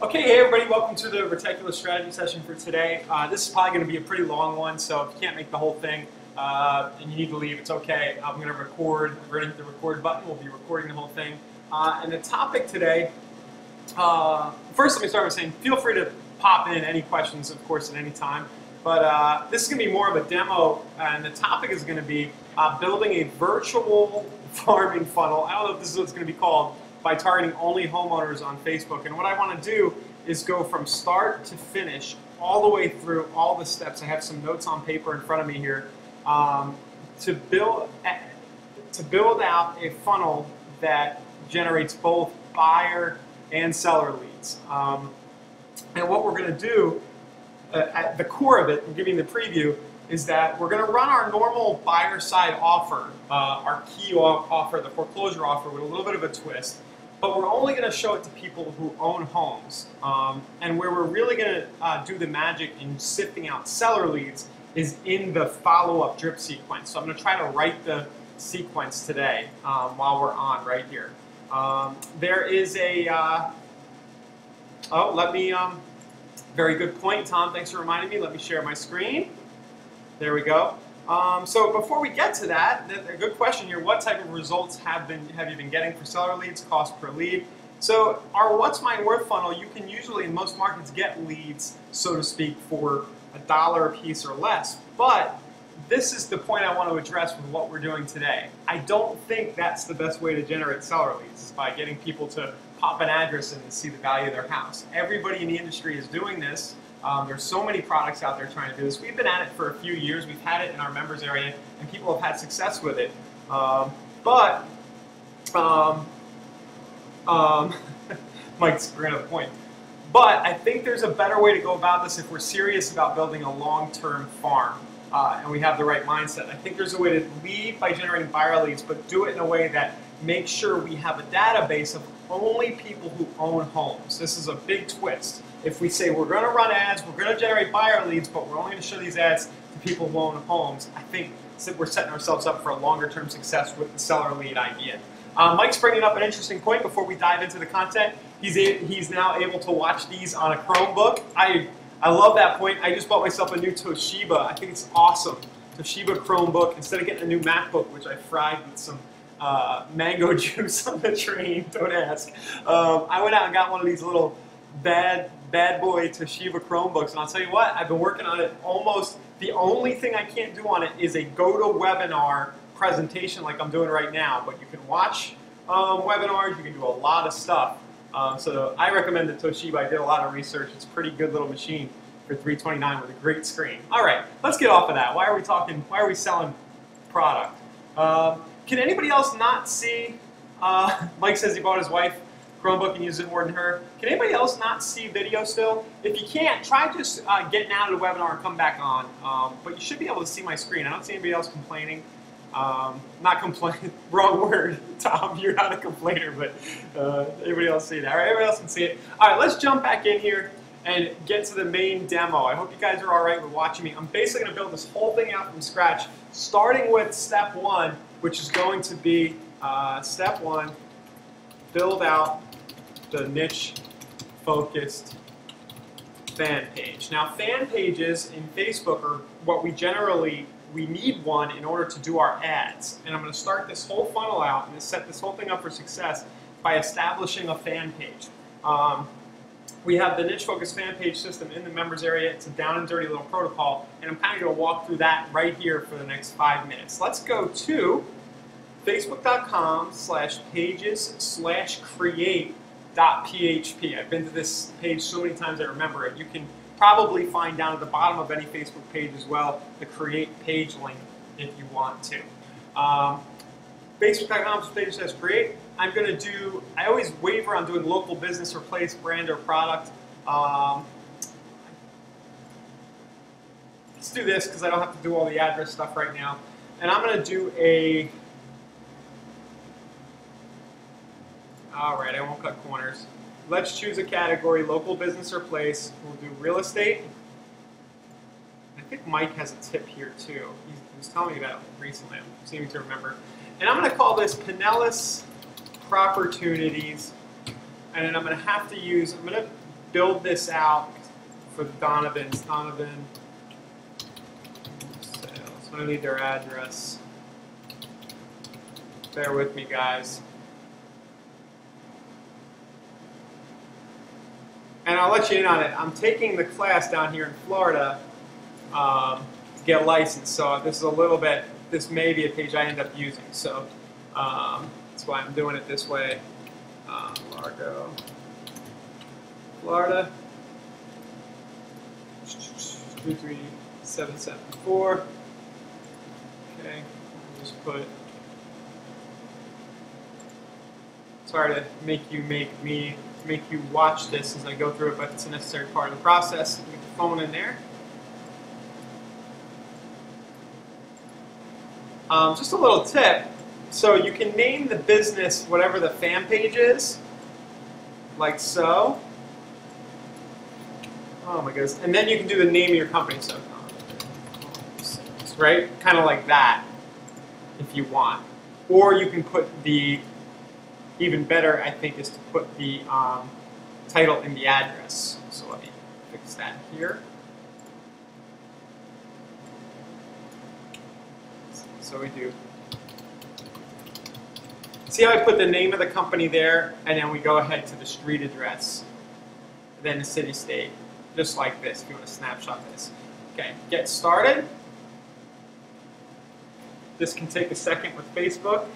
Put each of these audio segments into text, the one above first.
Okay, hey everybody, welcome to the Retechulous strategy session for today. This is probably going to be a pretty long one, so if you can't make the whole thing and you need to leave, it's okay. I'm going to record. We're going to hit the record button. We'll be recording the whole thing. And the topic today, first let me start by saying feel free to pop in any questions, of course, at any time. But this is going to be more of a demo, and the topic is going to be building a virtual farming funnel. I don't know if this is what it's going to be called, by targeting only homeowners on Facebook. And what I want to do is go from start to finish, all the way through all the steps. I have some notes on paper in front of me here to build out a funnel that generates both buyer and seller leads. And what we're going to do at the core of it, I'm giving the preview, is that we're going to run our normal buyer side offer, our key offer, the foreclosure offer, with a little bit of a twist. But we're only going to show it to people who own homes. And where we're really going to do the magic in sifting out seller leads is in the follow-up drip sequence. So I'm going to try to write the sequence today while we're on right here. There is a, very good point, Tom. Thanks for reminding me. Let me share my screen. There we go. So before we get to that, a good question here, what type of results have you been getting for seller leads, cost per lead? So our What's Mine Worth funnel, you can usually in most markets get leads, so to speak, for $1 a piece or less. But this is the point I want to address with what we're doing today. I don't think that's the best way to generate seller leads, is by getting people to pop an address and see the value of their house. Everybody in the industry is doing this. There's so many products out there trying to do this. We've been at it for a few years. We've had it in our members area, and people have had success with it. Mike's bringing up a point. But I think there's a better way to go about this if we're serious about building a long-term farm and we have the right mindset. I think there's a way to lead by generating buyer leads, but do it in a way that makes sure we have a database of only people who own homes. This is a big twist. If we say we're going to run ads, we're going to generate buyer leads, but we're only going to show these ads to people who own homes, I think we're setting ourselves up for a longer-term success with the seller lead idea. Mike's bringing up an interesting point before we dive into the content. He's now able to watch these on a Chromebook. I love that point. I just bought myself a new Toshiba. I think it's awesome. Toshiba Chromebook. Instead of getting a new MacBook, which I fried with some mango juice on the train, don't ask. I went out and got one of these little bad boy Toshiba Chromebooks, and I'll tell you what, I've been working on it almost. The only thing I can't do on it is a go-to-webinar presentation like I'm doing right now, but you can watch webinars, you can do a lot of stuff. So I recommend the Toshiba. I did a lot of research. It's a pretty good little machine for $329 with a great screen. All right, let's get off of that. Why are we selling product? Can anybody else not see, Mike says he bought his wife Chromebook and uses it more than her. Can anybody else not see video still? If you can't, try just getting out of the webinar and come back on. But you should be able to see my screen. I don't see anybody else complaining. Not complaining, wrong word, Tom, you're not a complainer, but everybody else see that. All right, everybody else can see it. All right, let's jump back in here and get to the main demo. I hope you guys are all right with watching me. I'm basically going to build this whole thing out from scratch, starting with step one, which is going to be step one, build out the niche-focused fan page. Now, fan pages in Facebook are what we need one in order to do our ads. And I'm going to start this whole funnel out and set this whole thing up for success by establishing a fan page. We have the niche-focused fan page system in the members area. It's a down and dirty little protocol, and I'm kind of going to walk through that right here for the next 5 minutes. Let's go to facebook.com/pages/create.php. I've been to this page so many times I remember it. You can probably find down at the bottom of any Facebook page as well the create page link if you want to. Facebook.com/pages/create. I'm going to do, I always waver on doing local business or place, brand or product. Let's do this because I don't have to do all the address stuff right now. And I'm going to do a, all right, I won't cut corners. Let's choose a category, local business or place. We'll do real estate. I think Mike has a tip here too. He was telling me about it recently. I'm seeming to remember. And I'm going to call this Pinellas Propertunities. And then I'm going to have to use, I'm going to build this out for the Donovans. Donovan sales. I need their address. Bear with me, guys. And I'll let you in on it. I'm taking the class down here in Florida to get licensed. So this is a little bit, this may be a page I end up using. So that's why I'm doing it this way. Largo, Florida, 33774. Okay, I'll just put, sorry to make you watch this as I go through it, but it's a necessary part of the process. Get the phone in there. Just a little tip. So you can name the business whatever the fan page is, like so. Oh my goodness. And then you can do the name of your company. So, right? Kind of like that, if you want. Or you can put the, even better, I think, is to put the title in the address. So let me fix that here. So we do. See how I put the name of the company there, and then we go ahead to the street address, then the city state, just like this, if you want to snapshot this. Okay, get started. This can take a second with Facebook.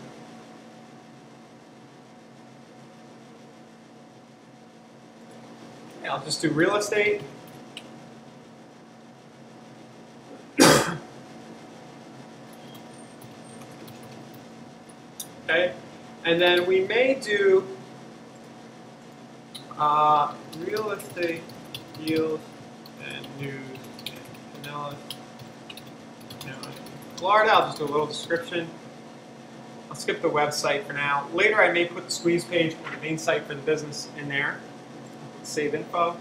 Okay, I'll just do real estate. Okay. And then we may do real estate deals and news and Pinellas. Florida, I'll just do a little description. I'll skip the website for now. Later I may put the squeeze page or the main site for the business in there. Save info.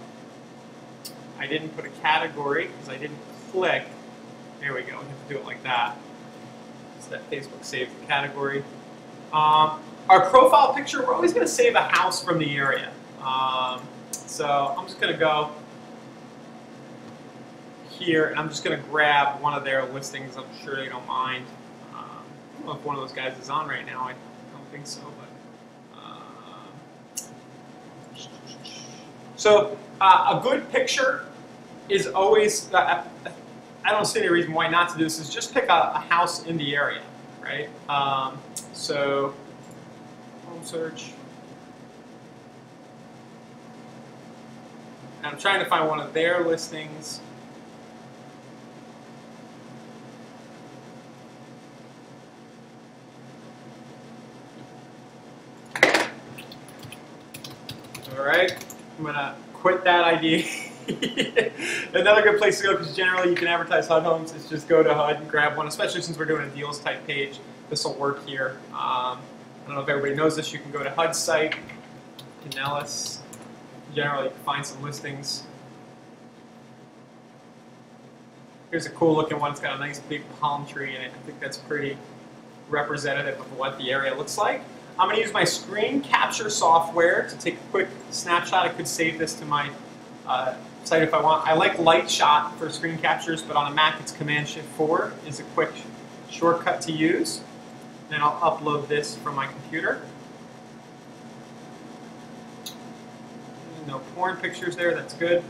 I didn't put a category because I didn't click. There we go, we have to do it like that. So that Facebook saves the category. Our profile picture, we're always going to save a house from the area. So I'm just going to go here, and I'm just going to grab one of their listings. I'm sure they don't mind. I don't know if one of those guys is on right now. I don't think so. So a good picture is always, I don't see any reason why not to do this, is just pick a house in the area, right? So home search. And I'm trying to find one of their listings. All right, I'm gonna quit that idea. Another good place to go, because generally you can advertise HUD homes, is just go to HUD and grab one, especially since we're doing a deals type page. This will work here. I don't know if everybody knows this. You can go to HUD's site, Pinellas. Generally, you can find some listings. Here's a cool looking one. It's got a nice big palm tree in it. I think that's pretty representative of what the area looks like. I'm going to use my screen capture software to take a quick snapshot. I could save this to my site if I want. I like Lightshot for screen captures, but on a Mac it's Command-Shift-4 is a quick shortcut to use. Then I'll upload this from my computer. No porn pictures there, that's good.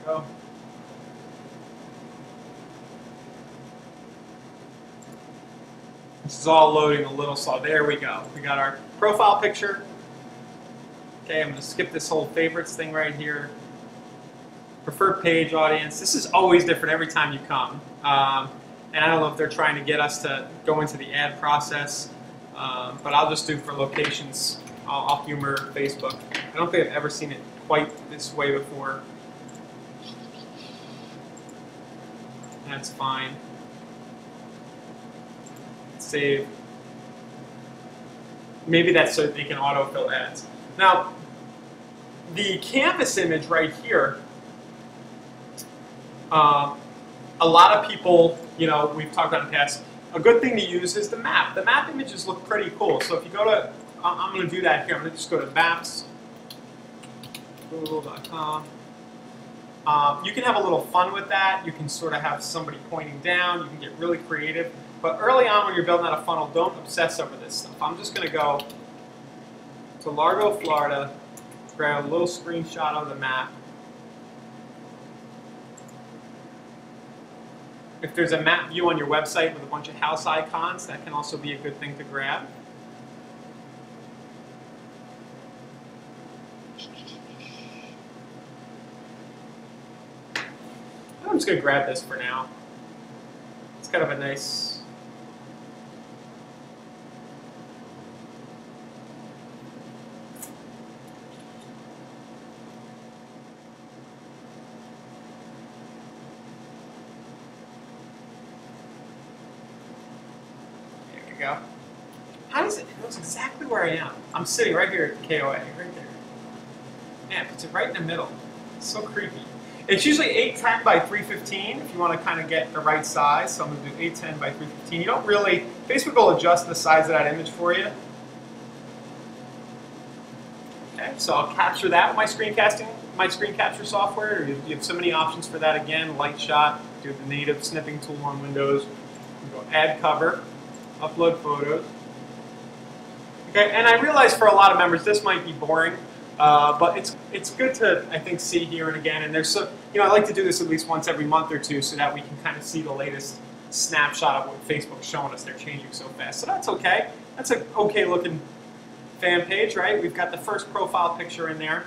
Go. This is all loading a little slow. There we go. We got our profile picture. Okay, I'm going to skip this whole favorites thing right here. Preferred page audience. This is always different every time you come. And I don't know if they're trying to get us to go into the ad process, but I'll just do for locations. I'll humor Facebook. I don't think I've ever seen it quite this way before. That's fine. Save. Maybe that's so they can autofill ads. Now, the canvas image right here, a lot of people, you know, we've talked about in the past, a good thing to use is the map. The map images look pretty cool. So if you go to, I'm going to do that here. I'm going to just go to Maps, Google.com. You can have a little fun with that. You can sort of have somebody pointing down. You can get really creative. But early on when you're building out a funnel, don't obsess over this stuff. I'm just going to go to Largo, Florida, grab a little screenshot of the map. If there's a map view on your website with a bunch of house icons, that can also be a good thing to grab. I'm just going to grab this for now. It's kind of a nice... There we go. How does it... It knows exactly where I am. I'm sitting right here at KOA, right there. Man, it puts it right in the middle. It's so creepy. It's usually 810 by 315 if you want to kind of get the right size. So I'm going to do 810 by 315. You don't really, Facebook will adjust the size of that image for you. Okay, so I'll capture that with my screen capture software. You have so many options for that again. Light shot, do the native snipping tool on Windows. You go add cover, upload photos. Okay, and I realize for a lot of members this might be boring. But it's good to, I think, see here and again. And there's so, I like to do this at least once every month or two so that we can kind of see the latest snapshot of what Facebook's showing us. They're changing so fast. So that's okay. That's an okay looking fan page, right? We've got the first profile picture in there.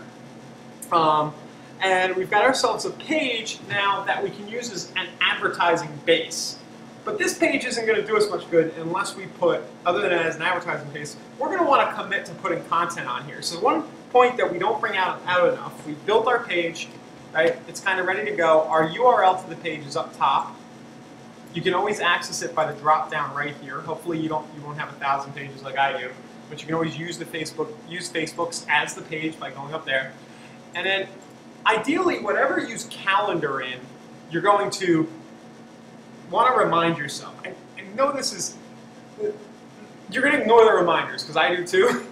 And we've got ourselves a page now that we can use as an advertising base. But this page isn't going to do us much good unless we put, other than as an advertising base, we're going to want to commit to putting content on here. So one point that we don't bring out enough, we've built our page, right? It's kind of ready to go. Our URL to the page is up top. You can always access it by the drop down right here. Hopefully you won't have 1,000 pages like I do, but you can always use Facebook's as the page by going up there. And then ideally, whatever you use calendar in, you're going to want to remind yourself. I know this is, you're going to ignore the reminders because I do too,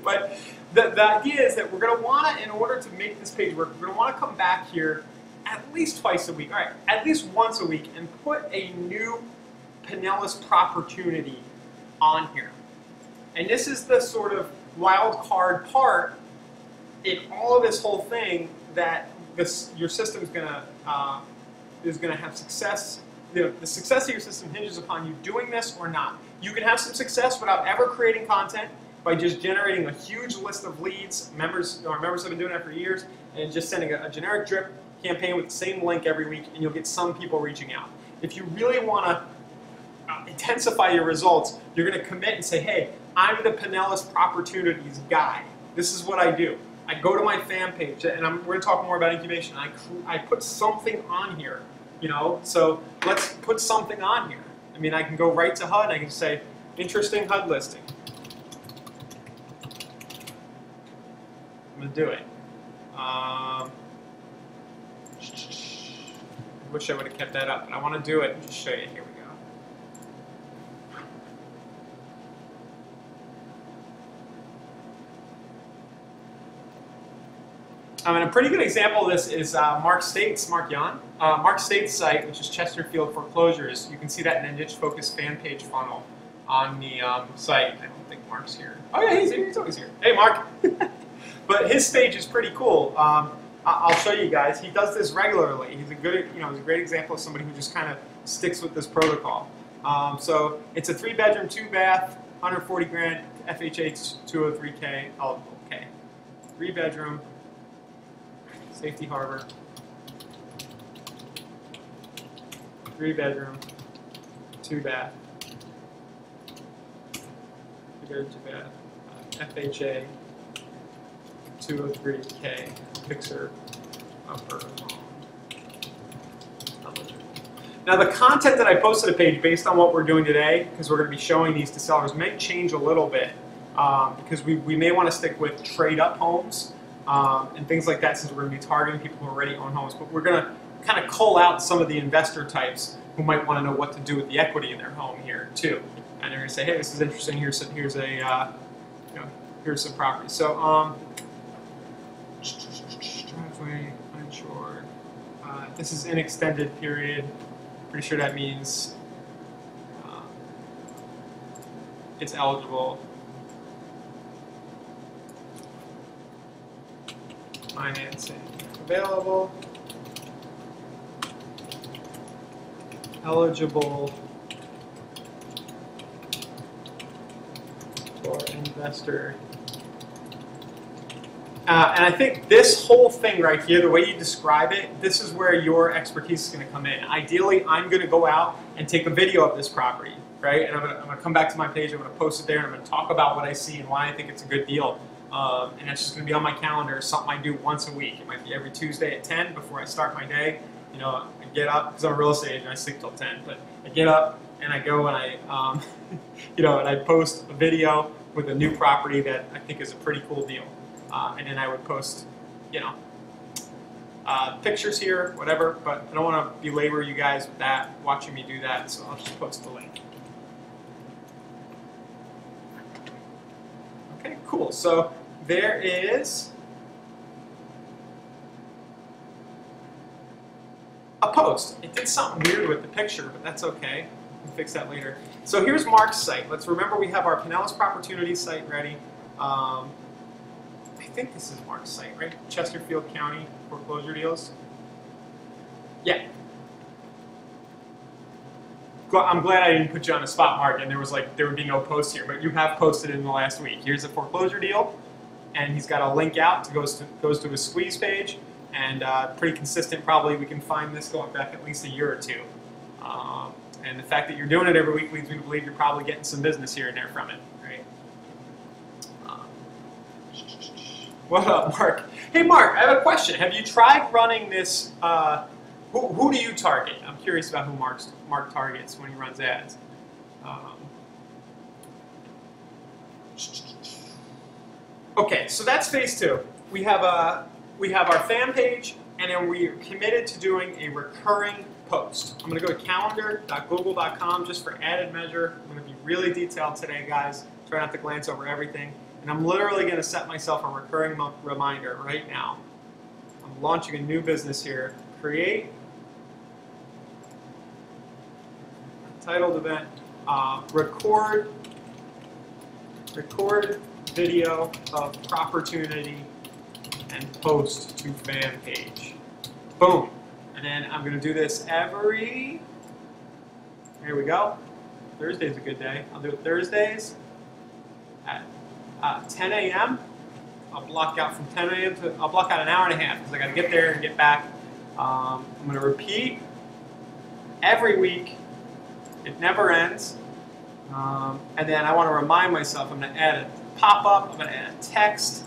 but the idea is that we're going to want to, in order to make this page work, we're going to want to come back here at least twice a week, all right, at least once a week, and put a new Pinellas Propertunity on here. And this is the sort of wild card part in all of this whole thing that your system is going to have success. The success of your system hinges upon you doing this or not. You can have some success without ever creating content by just generating a huge list of leads. Our members have been doing that for years, and just sending a generic drip campaign with the same link every week, and you'll get some people reaching out. If you really want to intensify your results, you're going to commit and say, hey, I'm the Pinellas Propertunities guy. This is what I do. I go to my fan page, and we're going to talk more about incubation. I put something on here. So let's put something on here. I mean, I can go right to HUD. I can say, interesting HUD listing. I'm going to do it. Wish I would have kept that up, but I want to do it and just show you. Here we go. And a pretty good example of this is Mark State's site, which is Chesterfield Foreclosures. You can see that in a niche focused fan page funnel on the site. I don't think Mark's here. Oh yeah, he's here. He's always here. Hey, Mark. But his page is pretty cool. I'll show you guys. He does this regularly. He's a great example of somebody who just kind of sticks with this protocol. So it's a 3-bedroom, 2-bath, 140 grand, FHA 203K, eligible. Okay, 3-bedroom. Safety Harbor, 3-bedroom, 2-bath, 3-bedroom, 2-bath, FHA, 203K, fixer, upper home. Now the content that I posted a page based on what we're doing today, because we're going to be showing these to sellers, may change a little bit because we may want to stick with trade-up homes. And things like that, since we're going to be targeting people who already own homes. But we're going to kind of cull out some of the investor types who might want to know what to do with the equity in their home here too. And they're going to say, hey, this is interesting. Here's some property. So Driveway uninsured. This is an extended period. Pretty sure that means it's eligible. Financing available. Eligible for investor. And I think this whole thing right here, the way you describe it, this is where your expertise is going to come in. Ideally, I'm going to go out and take a video of this property, right? And I'm going to come back to my page, I'm going to post it there, and I'm going to talk about what I see and why I think it's a good deal. And that's just going to be on my calendar, something I do once a week. It might be every Tuesday at 10 before I start my day. You know, I get up, because I'm a real estate agent, I sleep till 10, but I get up and I go and I, you know, and I post a video with a new property that I think is a pretty cool deal. And then I would post, you know, pictures here, whatever, but I don't want to belabor you guys with that, watching me do that, so I'll just post the link. Okay, cool. So there is a post. It did something weird with the picture, but that's okay. We'll fix that later. So here's Mark's site. Let's remember we have our Pinellas Property site ready. I think this is Mark's site, right? Chesterfield County foreclosure deals. Yeah. I'm glad I didn't put you on the spot, Mark, and there would be no post here, but you have posted in the last week. Here's a foreclosure deal, and he's got a link out to goes to his squeeze page, and pretty consistent. Probably we can find this going back at least a year or two. And the fact that you're doing it every week leads me to believe you're probably getting some business here and there from it, right? What up, Mark? Hey, Mark, I have a question. Have you tried running this? Who do you target? I'm curious about who Mark targets when he runs ads. Okay, so that's phase two. We have our fan page, and then we're committed to doing a recurring post. I'm going to go to calendar.google.com just for added measure. I'm going to be really detailed today, guys. Try not to glance over everything. And I'm literally going to set myself a recurring reminder right now. I'm launching a new business here. Create titled event. Record video of opportunity and post to fan page. Boom. And then I'm going to do this every, here we go. Thursday's a good day. I'll do it Thursdays at 10 a.m. I'll block out from 10 a.m. to, I'll block out an hour and a half because I got to get there and get back. I'm going to repeat every week. It never ends. And then I want to remind myself I'm going to add a pop-up. I'm going to add a text.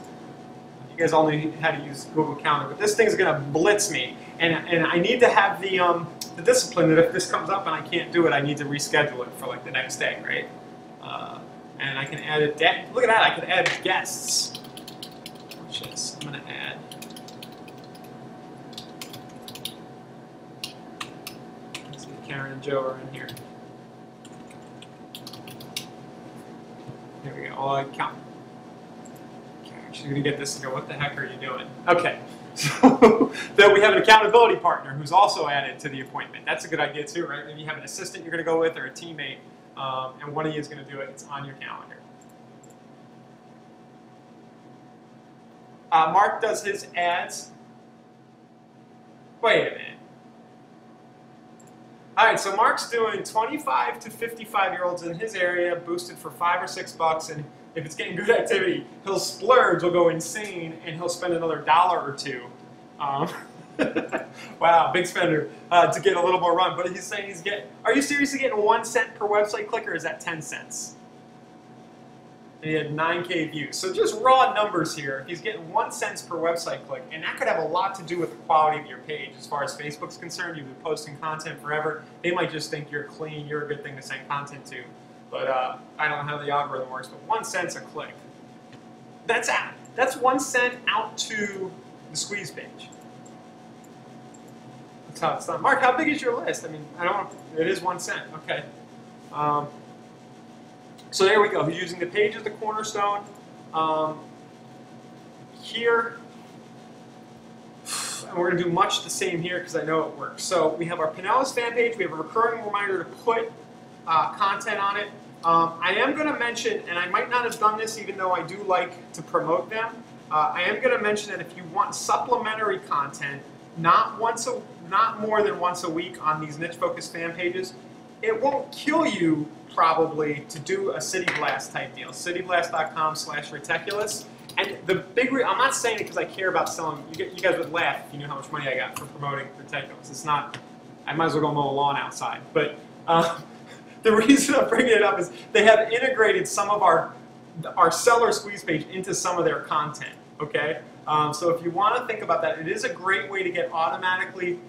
You guys all know how to use Google Calendar, but this thing's going to blitz me. And I need to have the discipline that if this comes up and I can't do it, I need to reschedule it for like the next day, right? And I can add a look at that, I can add guests. Watch this. I'm going to add. Let's see, Karen and Joe are in here. Here we go. Oh, I count. Okay, I'm actually going to get this and go, what the heck are you doing? Okay. So then we have an accountability partner who's also added to the appointment. That's a good idea too, right? Maybe you have an assistant you're going to go with or a teammate, and one of you is going to do it. It's on your calendar. Mark does his ads. Wait a minute. All right, so Mark's doing 25 to 55-year-olds in his area, boosted for $5 or $6, and if it's getting good activity, he'll splurge, he'll go insane, and he'll spend another $1 or $2. Wow, big spender to get a little more run. But he's saying he's getting. Are you seriously getting 1 cent per website click, or is that 10 cents? And he had 9K views. So just raw numbers here. If he's getting 1 cent per website click, and that could have a lot to do with the quality of your page. As far as Facebook's concerned, you've been posting content forever. They might just think you're clean, you're a good thing to send content to. But I don't know how the algorithm works, but 1 cent's a click. That's 1 cent out to the squeeze page. That's how it's done. Mark, how big is your list? I mean, I don't know. It is 1 cent. Okay. So there we go. He's using the page as the cornerstone. Here, and we're going to do much the same here because I know it works. So we have our Pinellas fan page. We have a recurring reminder to put content on it. I am going to mention, and I might not have done this even though I do like to promote them, I am going to mention that if you want supplementary content, not more than once a week on these niche-focused fan pages, it won't kill you probably to do a City Blast type deal. cityblast.com/Retechulous. And the big I'm not saying it because I care about selling. You guys would laugh if you knew how much money I got for promoting Retechulous. It's not. I might as well go mow the lawn outside. But the reason I'm bringing it up is they have integrated some of our seller squeeze page into some of their content. Okay. So if you want to think about that, it is a great way to get automatically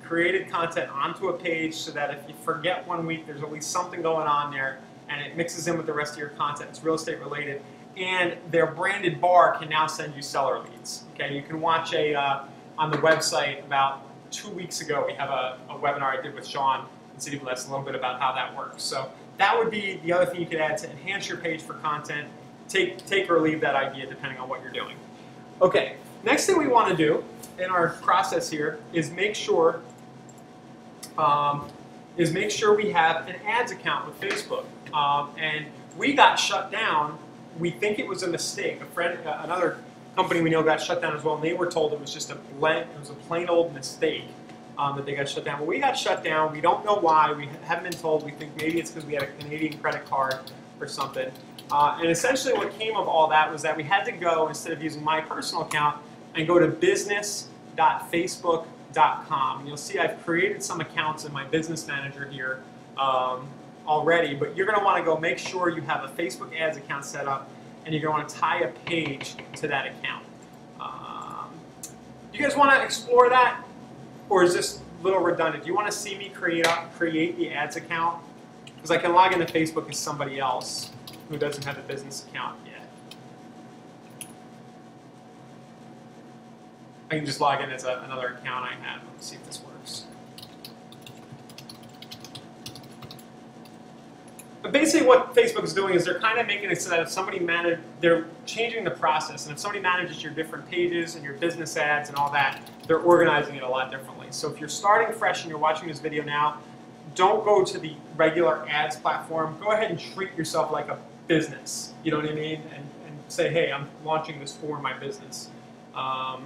created content onto a page so that if you forget one week, there's at least something going on there, and it mixes in with the rest of your content. It's real estate related. And their branded bar can now send you seller leads. Okay, you can watch on the website about 2 weeks ago, we have a webinar I did with Sean in City Blast, a little bit about how that works. So that would be the other thing you could add to enhance your page for content. Take or leave that idea depending on what you're doing. Okay, next thing we want to do in our process here is make sure we have an ads account with Facebook. And we got shut down. We think it was a mistake. Another company we know got shut down as well, and they were told it was just a plain old mistake that they got shut down. But we got shut down. We don't know why. We haven't been told. We think maybe it's because we had a Canadian credit card or something. And essentially what came of all that was that we had to go, instead of using my personal account, and go to business.facebook.com. And you'll see I've created some accounts in my business manager here already, but you're going to want to go make sure you have a Facebook ads account set up, and you're going to want to tie a page to that account. Do you guys want to explore that, or is this a little redundant? Do you want to see me create the ads account? Because I can log into Facebook as somebody else who doesn't have a business account yet. I can just log in as another account I have. Let's see if this works. But basically what Facebook is doing is they're kind of making it so that if somebody they're changing the process, and if somebody manages your different pages and your business ads and all that, they're organizing it a lot differently. So if you're starting fresh and you're watching this video now, don't go to the regular ads platform. Go ahead and treat yourself like a business, you know what I mean? And say, hey, I'm launching this for my business. Oh,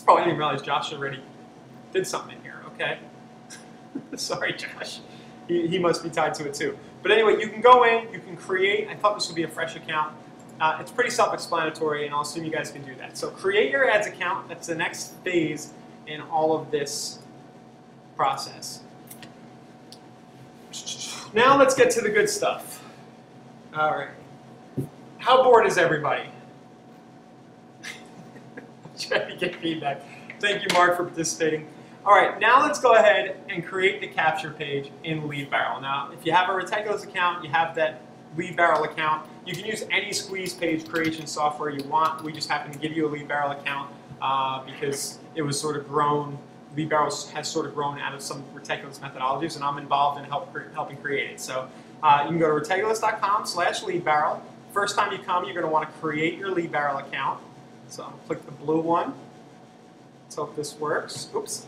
I didn't realize Josh already did something in here, okay. Sorry, Josh. He must be tied to it too. But anyway, you can go in, you can create. I thought this would be a fresh account. It's pretty self-explanatory, and I'll assume you guys can do that. So create your ads account. That's the next phase in all of this process. Now let's get to the good stuff. All right. How bored is everybody? Trying to get feedback. Thank you, Mark, for participating. All right, now let's go ahead and create the capture page in Lead Barrel. Now, if you have a Retechulous account, you have that Lead Barrel account. You can use any squeeze page creation software you want. We just happen to give you a Lead Barrel account because it was sort of grown. Lead Barrel has sort of grown out of some Retechulous methodologies, and I'm involved in helping create it. So you can go to retechulous.com/leadbarrel. First time you come, you're going to want to create your Lead Barrel account. So I'll click the blue one. Let's hope this works. Oops.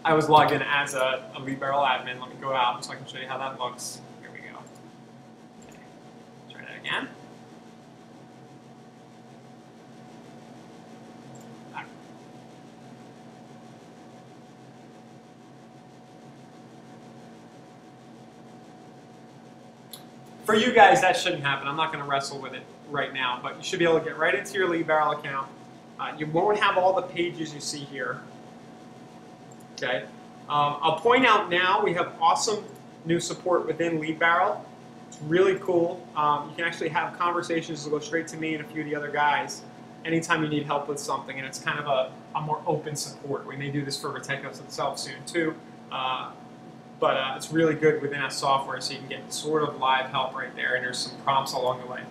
I was logged in as a Lead Barrel admin. Let me go out so I can show you how that looks. Here we go. Okay. Try that again. Back. For you guys, that shouldn't happen. I'm not going to wrestle with it right now, but you should be able to get right into your Lead Barrel account. You won't have all the pages you see here. Okay. I'll point out now we have awesome new support within Lead Barrel. It's really cool. You can actually have conversations that go straight to me and a few of the other guys anytime you need help with something, and it's kind of a more open support. We may do this for Retechulous itself soon too, but it's really good within our software, so you can get sort of live help right there, and there's some prompts along the way.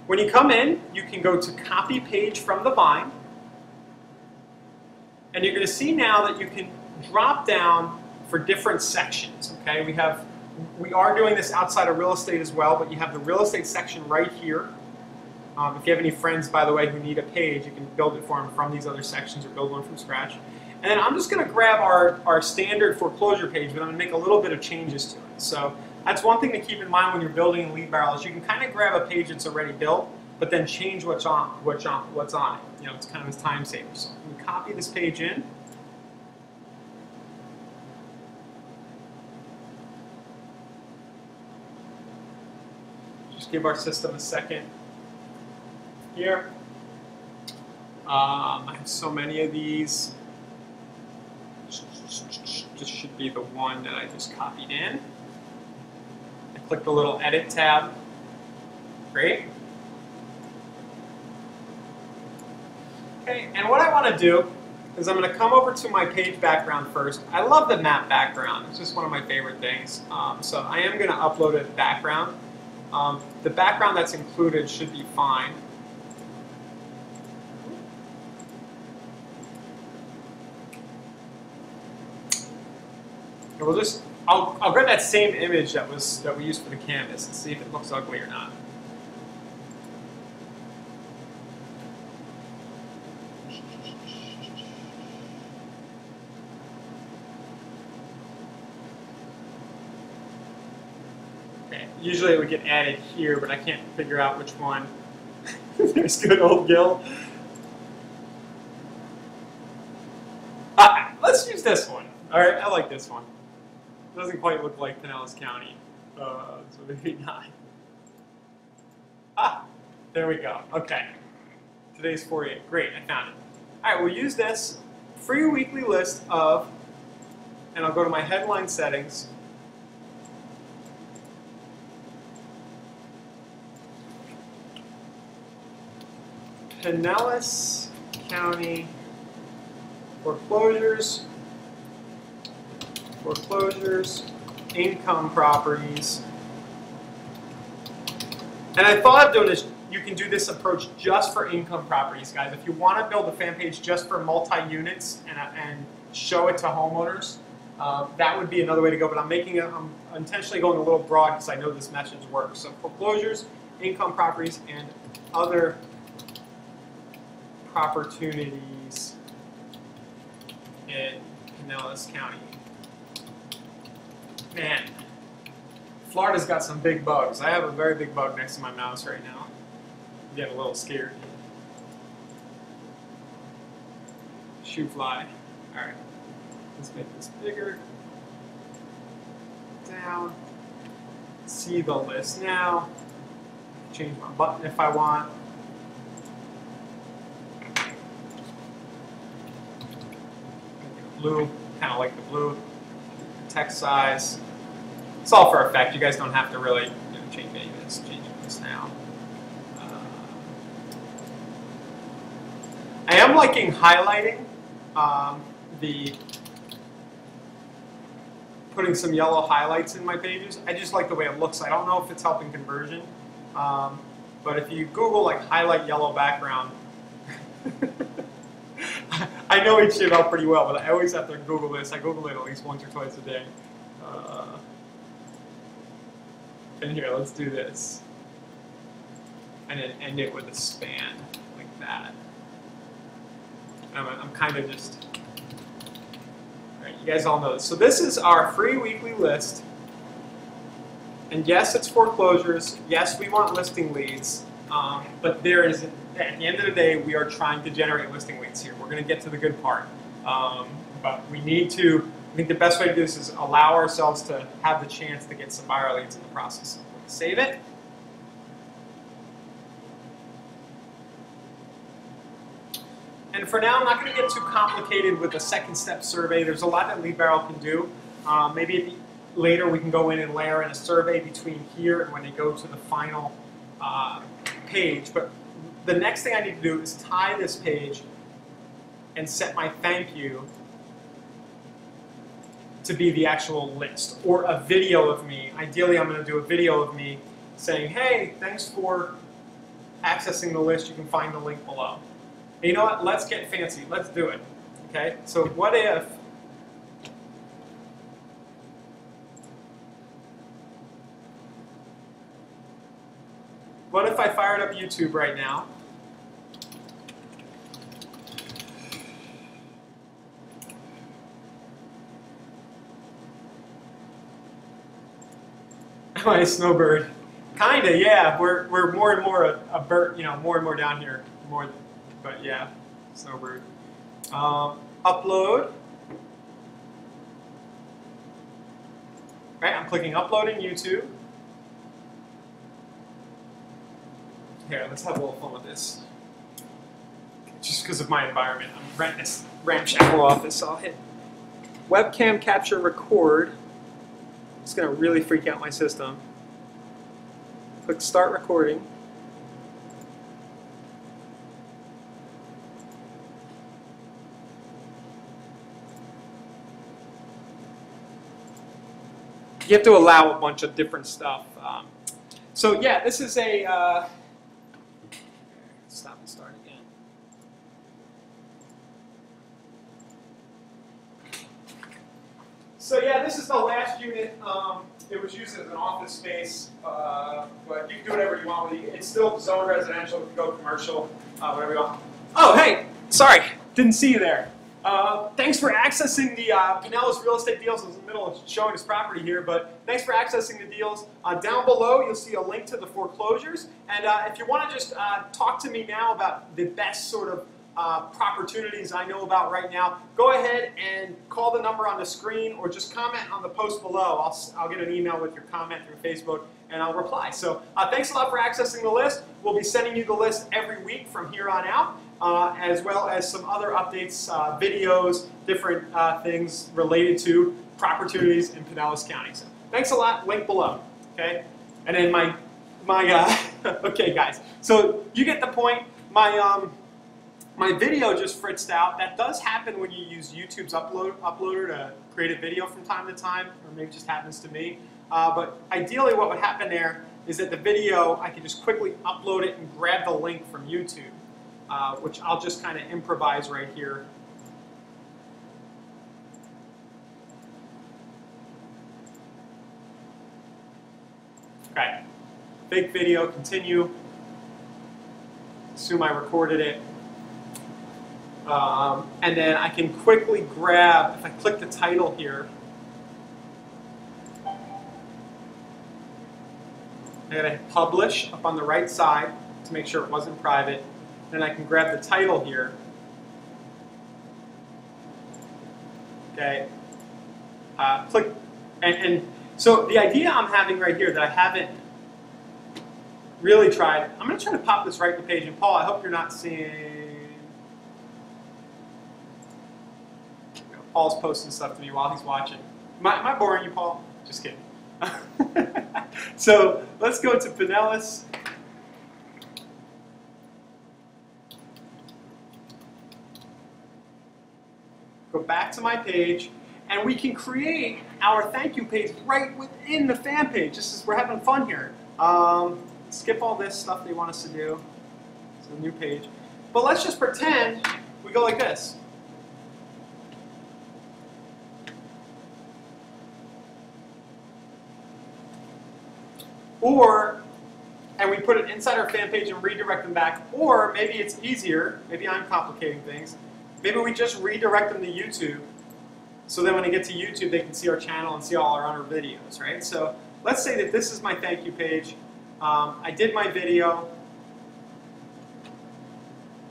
When you come in, you can go to Copy Page from the Vine, and you're going to see now that you can drop down for different sections. Okay, we are doing this outside of real estate as well, but you have the real estate section right here. If you have any friends, by the way, who need a page, you can build it for them from these other sections or build one from scratch. And then I'm just going to grab our standard foreclosure page, but I'm going to make a little bit of changes to it. So that's one thing to keep in mind when you're building a lead barrel is you can kind of grab a page that's already built, but then change what's on it. You know, it's kind of a time saver. So I'm going to copy this page in. Just give our system a second here. I have so many of these. This should be the one that I just copied in. I click the little edit tab. Great. Okay, and what I want to do is I'm going to come over to my page background first. I love the map background. It's just one of my favorite things. So I am going to upload a background. The background that's included should be fine. And we'll just, I'll grab that same image that we used for the canvas and see if it looks ugly or not. Okay, usually it would get added here, but I can't figure out which one. There's good old Gil. Let's use this one. All right, I like this one. It doesn't quite look like Pinellas County, so maybe not. Ah, there we go. Okay, today's 4/8. Great, I found it. All right, we'll use this free weekly list of, and I'll go to my headline settings. Pinellas County foreclosures, income properties. And I thought of doing this, you can do this approach just for income properties, guys. If you want to build a fan page just for multi-units and show it to homeowners, that would be another way to go. But I'm intentionally going a little broad because I know this message works. So foreclosures, income properties, and other opportunities in Pinellas County. Man, Florida's got some big bugs. I have a very big bug next to my mouse right now. I'm getting a little scared. Shoe fly. All right, let's make this bigger. Down. See the list now. Change my button if I want. Blue, kind of like the blue. Text size. It's all for effect. You guys don't have to really change any of this. Changing this now. I am liking highlighting putting some yellow highlights in my pages. I just like the way it looks. I don't know if it's helping conversion, but if you Google like highlight yellow background, I know it should help pretty well, but I always have to Google this. I Google it at least once or twice a day. And here, let's do this. And then end it with a span, like that. I'm kind of just... All right, you guys all know this. So this is our free weekly list. And yes, it's foreclosures. Yes, we want listing leads. But there is, at the end of the day, we are trying to generate listing leads here. We're going to get to the good part. But we need to, I think the best way to do this is allow ourselves to have the chance to get some buyer leads in the process. Save it. And for now, I'm not going to get too complicated with a second step survey. There's a lot that Lead Barrel can do. Maybe later we can go in and layer in a survey between here and when they go to the final page. But the next thing I need to do is tie this page and set my thank you to be the actual list, or a video of me. Ideally, I'm going to do a video of me saying, hey, thanks for accessing the list. You can find the link below. And you know what? Let's get fancy. Let's do it. Okay? So what if I fire fired up YouTube right now. Am I a snowbird? Kinda, yeah. We're more and more a bird, you know, more and more down here. More, but yeah, snowbird. Upload. Right, I'm clicking upload in YouTube. Here, let's have a little fun with this. Just because of my environment, I'm renting this ramshackle office, so I'll hit webcam capture record. It's going to really freak out my system. Click start recording. You have to allow a bunch of different stuff. So yeah, this is a, stop and start again. So yeah, this is the last unit. It was used as an office space, but you can do whatever you want with it. It's still zone residential, you can go commercial, whatever you want. Oh, hey, sorry, didn't see you there. Thanks for accessing the Pinellas real estate deals. I was in the middle of showing his property here, but thanks for accessing the deals. Down below, you'll see a link to the foreclosures. And if you want to just talk to me now about the best sort of opportunities I know about right now, go ahead and call the number on the screen or just comment on the post below. I'll get an email with your comment through Facebook and I'll reply. So thanks a lot for accessing the list. We'll be sending you the list every week from here on out. As well as some other updates, videos, different things related to opportunities in Pinellas County. So thanks a lot. Link below. Okay, and then my okay, guys. So you get the point. My video just fritzed out. That does happen when you use YouTube's uploader to create a video from time to time, or maybe it just happens to me. But ideally, what would happen there is that the video I can just quickly upload it and grab the link from YouTube. Which I'll just kind of improvise right here. Okay, fake video, continue. Assume I recorded it. And then I can quickly grab, if I click the title here, I'm going to hit publish up on the right side to make sure it wasn't private. Then I can grab the title here. Okay. Click, and so the idea I'm having right here that I haven't really tried, I'm going to try to pop this right to the page. And Paul, I hope you're not seeing, Paul's posting stuff to me while he's watching. Am I boring you, Paul? Just kidding. So let's go to Pinellas. Go back to my page, and we can create our thank you page right within the fan page. We're having fun here. Skip all this stuff they want us to do. It's a new page. But let's just pretend we go like this. And we put it inside our fan page and redirect them back. Or maybe it's easier, maybe I'm complicating things. Maybe we just redirect them to YouTube, so then when they get to YouTube, they can see our channel and see all our other videos, right? So let's say that this is my thank you page. I did my video,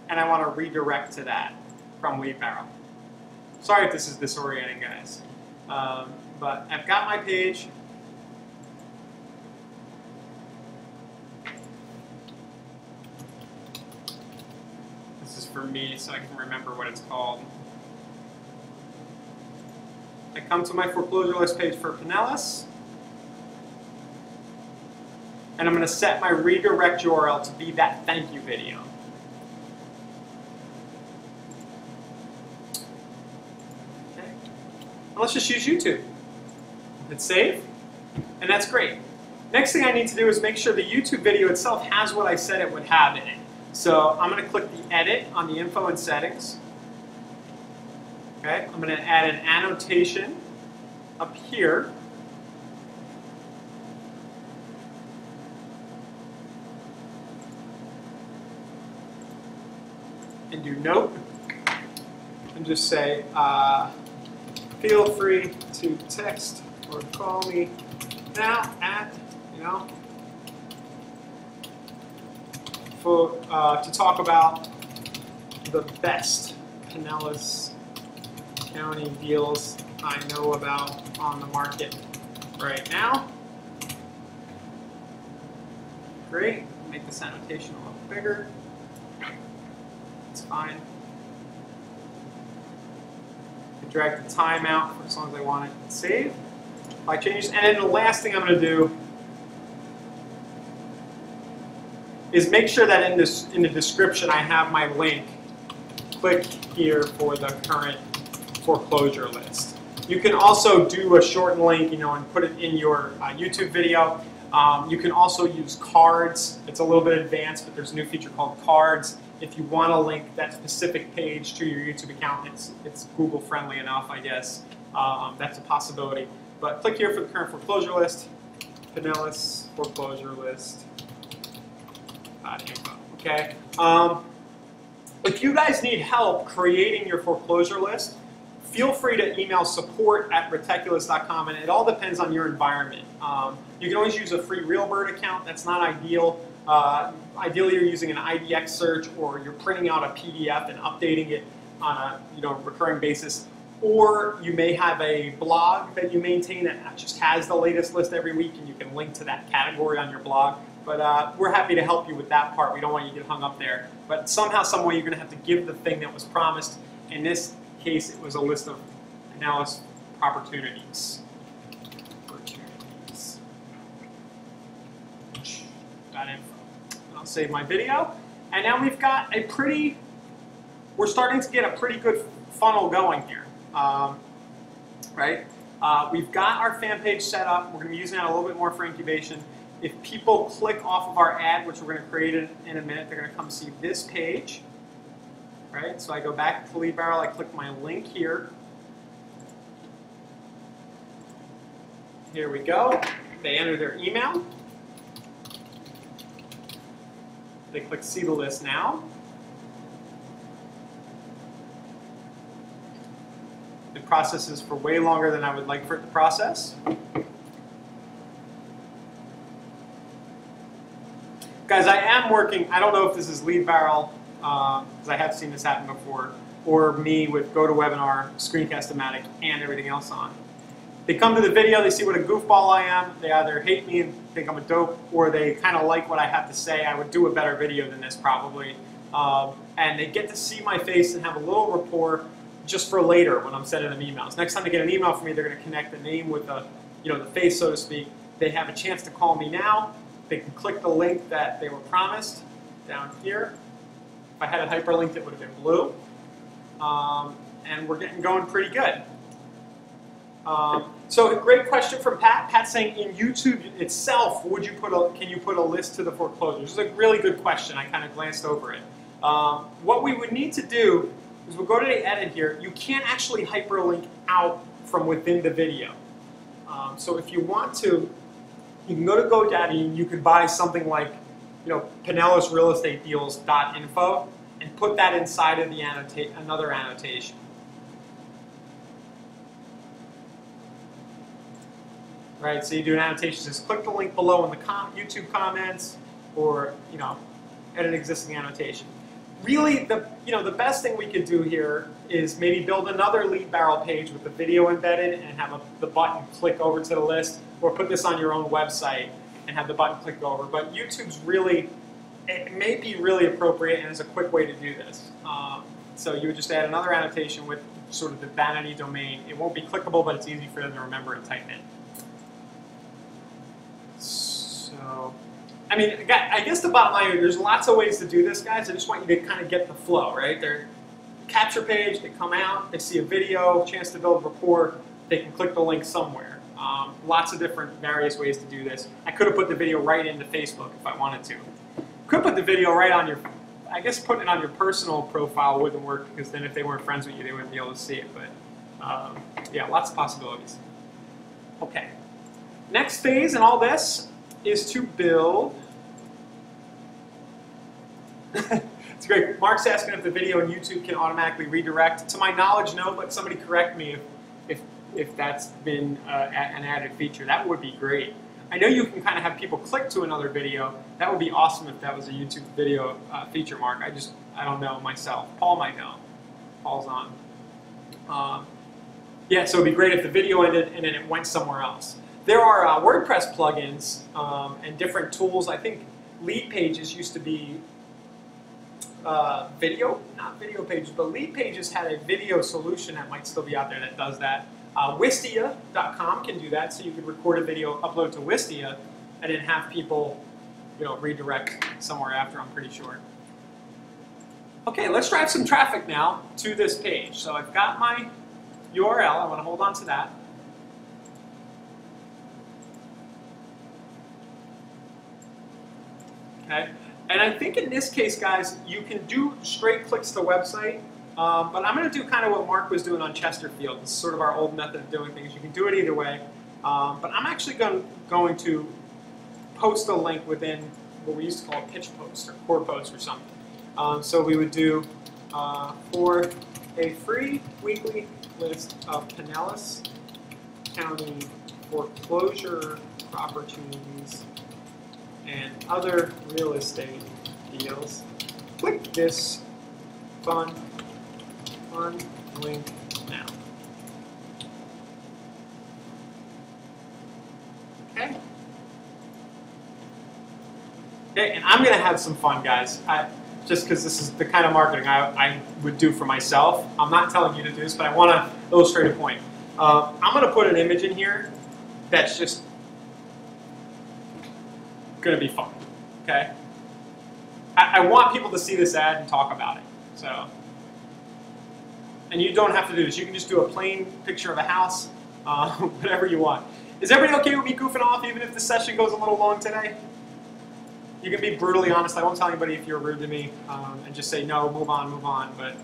and I want to redirect to that from Wheatbarrow. Sorry if this is disorienting, guys. But I've got my page. For me, so I can remember what it's called. I come to my foreclosure list page for Pinellas, and I'm going to set my redirect URL to be that thank you video. Okay. And let's just use YouTube. Hit save, and that's great. Next thing I need to do is make sure the YouTube video itself has what I said it would have in it. So I'm going to click the edit on the info and settings. Okay, I'm going to add an annotation up here. and do note, and just say, feel free to text or call me now at, to talk about the best Pinellas County deals I know about on the market right now. Great. Make this annotation a little bigger. It's fine. I drag the time out for as long as I want it to save. If I change, and then the last thing I'm going to do is make sure that in the description I have my link. Click here for the current foreclosure list. You can also do a shortened link, and put it in your YouTube video. You can also use cards. It's a little bit advanced, but there's a new feature called cards. If you want to link that specific page to your YouTube account, it's Google friendly enough, I guess. That's a possibility. But click here for the current foreclosure list. Pinellas foreclosure list. Info. Okay. If you guys need help creating your foreclosure list, feel free to email support@retechulous.com, and it all depends on your environment. You can always use a free RealBird account. That's not ideal. Ideally, you're using an IDX search, or you're printing out a PDF and updating it on a recurring basis. Or you may have a blog that you maintain that just has the latest list every week, and you can link to that category on your blog. But we're happy to help you with that part. We don't want you to get hung up there. But somehow, some way, you're going to have to give the thing that was promised. In this case, it was a list of Pinellas opportunities. .info. I'll save my video. And now we've got we're starting to get a pretty good funnel going here. Right? We've got our fan page set up. We're going to be using that a little bit more for incubation. If people click off of our ad, which we're going to create in a minute, they're going to come see this page. Right? So I go back to Lead Barrel, I click my link here. Here we go. They enter their email. They click See the List Now. It processes for way longer than I would like for it to process. Guys, I am working, I don't know if this is Lead Barrel, because I have seen this happen before, or me with GoToWebinar, Screencast-O-Matic, and everything else on. They come to the video, they see what a goofball I am, they either hate me and think I'm a dope, or they kind of like what I have to say. I would do a better video than this probably. And they get to see my face and have a little rapport just for later when I'm sending them emails. Next time they get an email from me, they're going to connect the name with the, the face, so to speak. They have a chance to call me now. They can click the link that they were promised down here. If I had it hyperlinked, it would have been blue. And we're getting going pretty good. So a great question from Pat. Pat's saying, in YouTube itself, can you put a list to the foreclosures? This is a really good question. I kind of glanced over it. What we would need to do is we'll go to the edit here. You can't actually hyperlink out from within the video. So if you want to, you can go to GoDaddy and you could buy something like, Pinellas Real Estate Deals.info and put that inside of the another annotation. Right, so you do an annotation, just click the link below in the YouTube comments, or add an existing annotation. Really, the best thing we could do here is maybe build another Lead Barrel page with the video embedded and have the button click over to the list, or put this on your own website and have the button click over. But YouTube's it may be really appropriate, and is a quick way to do this. So you would just add another annotation with sort of the vanity domain. It won't be clickable, but it's easy for them to remember and type in. So, I guess the bottom line, there's lots of ways to do this, guys. I just want you to kind of get the flow, right? They're capture page, they come out, they see a video, chance to build rapport, they can click the link somewhere. Lots of different various ways to do this. I could have put the video right into Facebook if I wanted to. Could put the video right on your, I guess putting it on your personal profile wouldn't work, because then if they weren't friends with you, they wouldn't be able to see it. But yeah, lots of possibilities. Okay. Next phase in all this is to build It's great. Mark's asking if the video on YouTube can automatically redirect. To my knowledge, no, but somebody correct me if that's been an added feature. That would be great. I know you can kind of have people click to another video. That would be awesome if that was a YouTube video feature, Mark. I don't know myself. Paul might know. Paul's on. Yeah, so it'd be great if the video ended and then it went somewhere else. There are WordPress plugins and different tools. I think Lead Pages used to be not video pages, but Lead Pages had a video solution that might still be out there that does that. Wistia.com can do that, so you could record a video, upload to Wistia, and then have people, redirect somewhere after, I'm pretty sure. Okay, let's drive some traffic now to this page. So I've got my URL, I want to hold on to that. Okay, and I think in this case, guys, you can do straight clicks to website, but I'm going to do kind of what Mark was doing on Chesterfield. This is sort of our old method of doing things. You can do it either way, but I'm actually going to post a link within what we used to call a pitch post or core post or something. So we would do for a free weekly list of Pinellas County foreclosure opportunities and other real estate deals, click this fun link now. Okay? Okay, and I'm going to have some fun, guys. Just because this is the kind of marketing I would do for myself. I'm not telling you to do this, but I want to illustrate a point. I'm going to put an image in here that's just going to be fun, okay? I want people to see this ad and talk about it. So, and you don't have to do this. You can just do a plain picture of a house, whatever you want. Is everybody okay with me goofing off even if the session goes a little long today? You can be brutally honest. I won't tell anybody if you're rude to me, and just say no, move on, but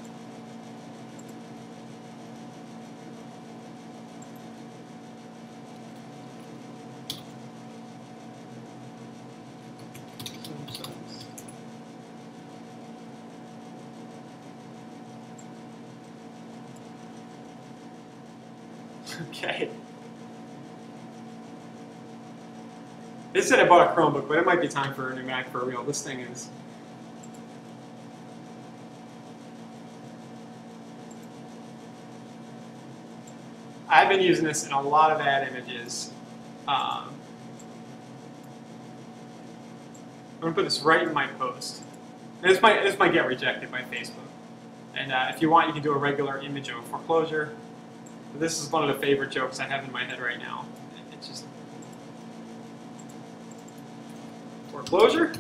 okay. They said I bought a Chromebook, but it might be time for a new Mac for real. This thing is. I've been using this in a lot of ad images. I'm going to put this right in my post. This might get rejected by Facebook. And if you want, you can do a regular image of a foreclosure. But this is one of the favorite jokes I have in my head right now. It's just foreclosure?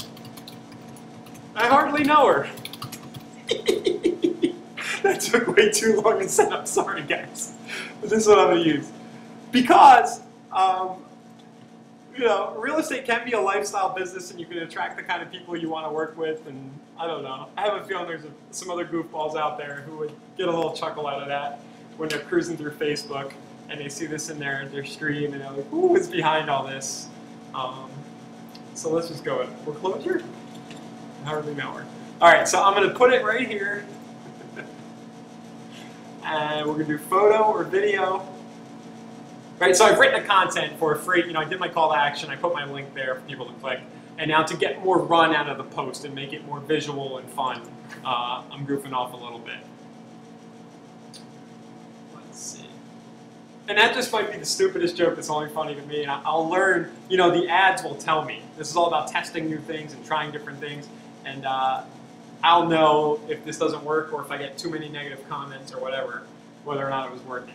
I hardly know her. That took way too long to set up. Sorry, guys. But this is what I'm going to use. Because, real estate can be a lifestyle business and you can attract the kind of people you want to work with. And I don't know. I have a feeling there's some other goofballs out there who would get a little chuckle out of that when they're cruising through Facebook and they see this in their stream and they're like, ooh, what's behind all this? So let's just go with foreclosure. I hardly know her. All right, so I'm going to put it right here. And we're going to do photo or video. Right, so I've written the content for free. I did my call to action. I put my link there for people to click. And now to get more run out of the post and make it more visual and fun, I'm goofing off a little bit. Let's see. And that just might be the stupidest joke that's only funny to me. And I'll learn, the ads will tell me. This is all about testing new things and trying different things. And I'll know if this doesn't work or if I get too many negative comments or whatever, whether or not it was working.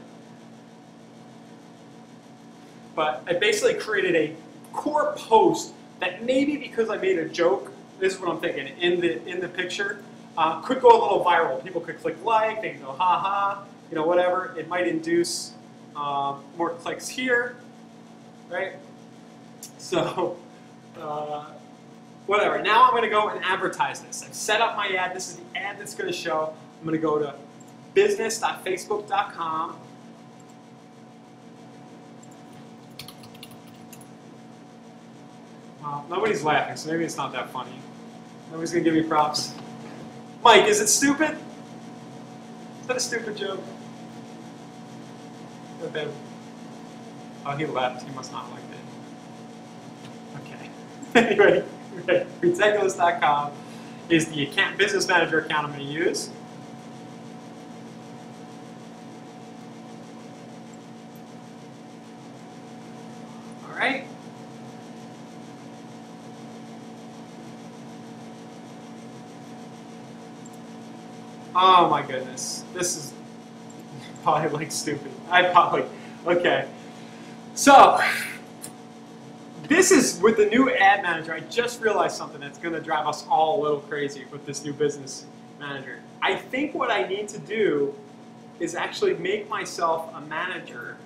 But I basically created a core post that maybe because I made a joke, this is what I'm thinking, in the picture, could go a little viral. People could click like, they can go ha ha, whatever. It might induce more clicks here, right? So, whatever. Now I'm going to go and advertise this. I've set up my ad. This is the ad that's going to show. I'm going to go to business.facebook.com. Well, nobody's laughing, so maybe it's not that funny. Nobody's going to give me props. Mike, is it stupid? Is that a stupid joke? Okay. Oh, he left. He must not like it. Okay. Anyway, Retechulous.com is the business manager account I'm going to use. All right. Oh my goodness. This is probably like stupid. Okay. So, this is with the new ad manager. I just realized something that's going to drive us all a little crazy with this new business manager. I think what I need to do is actually make myself a manager.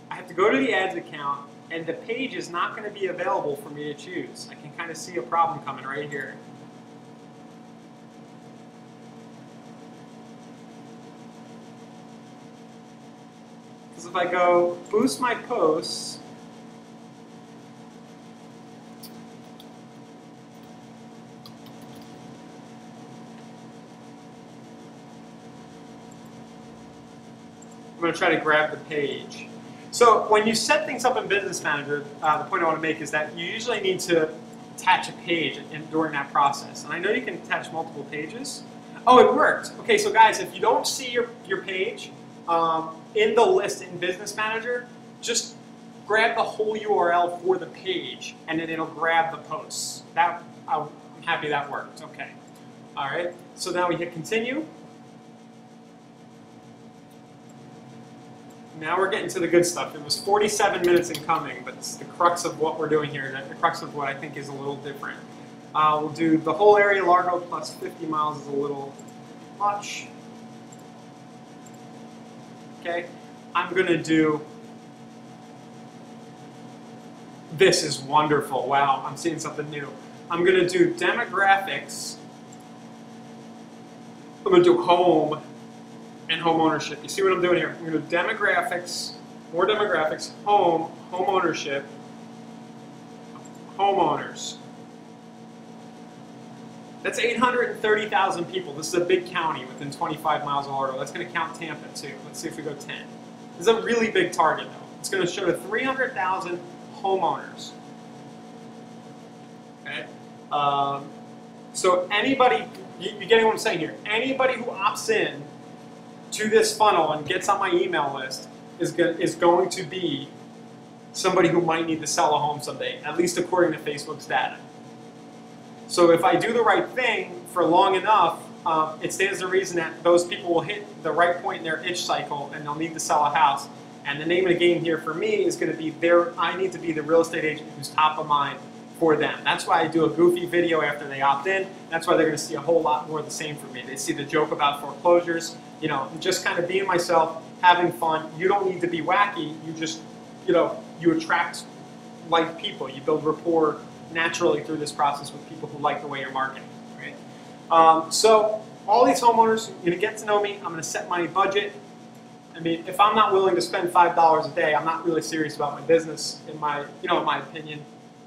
I have to go to the ads account, and the page is not going to be available for me to choose. I can kind of see a problem coming right here. Because if I go boost my posts, I'm going to try to grab the page. So when you set things up in Business Manager, the point I want to make is that you usually need to attach a page during that process. And I know you can attach multiple pages. Oh, it worked. Okay, so guys, if you don't see your page in the list in Business Manager, just grab the whole URL for the page, and then it'll grab the posts. I'm happy that worked. Okay. All right. So now we hit continue. Now we're getting to the good stuff. It was 47 minutes in coming, but it's the crux of what we're doing here, the crux of what I think is a little different. We'll do the whole area Largo plus 50 miles is a little much. Okay, I'm going to do, this is wonderful. Wow, I'm seeing something new. I'm going to do demographics. I'm going to do home and home ownership. You see what I'm doing here? I'm going to do demographics, more demographics, home ownership, homeowners. That's 830,000 people. This is a big county within 25 miles of Largo. That's going to count Tampa too. Let's see if we go 10. This is a really big target though. It's going to show to 300,000 homeowners. Okay. So anybody, you getting what I'm saying here? Anybody who opts in to this funnel and gets on my email list is going to be somebody who might need to sell a home someday, at least according to Facebook's data. So if I do the right thing for long enough, it stands to reason that those people will hit the right point in their itch cycle and they'll need to sell a house. And the name of the game here for me is going to be I need to be the real estate agent who's top of mind for them. That's why I do a goofy video after they opt in. That's why they're going to see a whole lot more of the same from me. They see the joke about foreclosures, you know, just kind of being myself, having fun. You don't need to be wacky. You just, you know, you attract like people. You build rapport naturally through this process with people who like the way you're marketing. Right? So all these homeowners, you're going to get to know me. I'm going to set my budget. I mean, if I'm not willing to spend $5 a day, I'm not really serious about my business. In my opinion,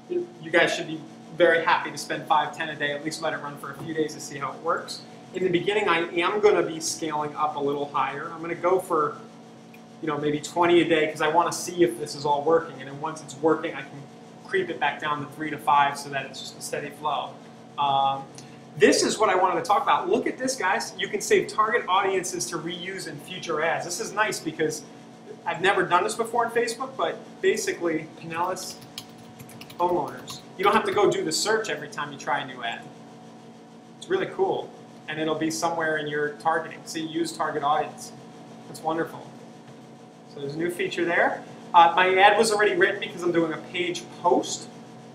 you guys should be very happy to spend $5, $10 a day. At least let it run for a few days to see how it works. In the beginning, I am going to be scaling up a little higher. I'm going to go for, you know, maybe 20 a day because I want to see if this is all working. And then once it's working, I can creep it back down to 3 to 5 so that it's just a steady flow. This is what I wanted to talk about. Look at this, guys. You can save target audiences to reuse in future ads. This is nice because I've never done this before in Facebook, but basically, Pinellas homeowners. You don't have to go do the search every time you try a new ad. It's really cool. And it'll be somewhere in your targeting. See, use target audience. That's wonderful. So there's a new feature there. My ad was already written because I'm doing a page post.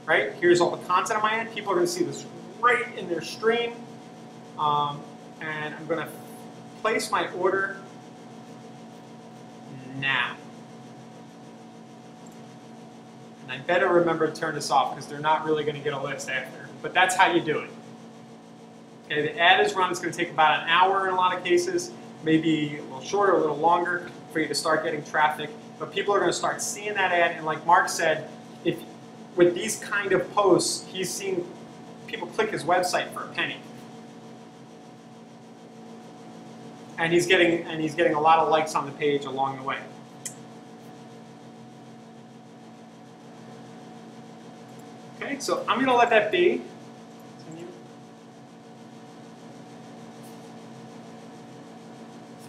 Right? Here's all the content of my ad. People are going to see this right in their stream. And I'm going to place my order now. And I better remember to turn this off because they're not really going to get a list after. But that's how you do it. Okay, the ad is run. It's going to take about an hour in a lot of cases, maybe a little shorter, a little longer for you to start getting traffic. But people are going to start seeing that ad. And like Mark said, with these kind of posts, he's seeing people click his website for a penny. and he's getting a lot of likes on the page along the way. Okay, so I'm going to let that be.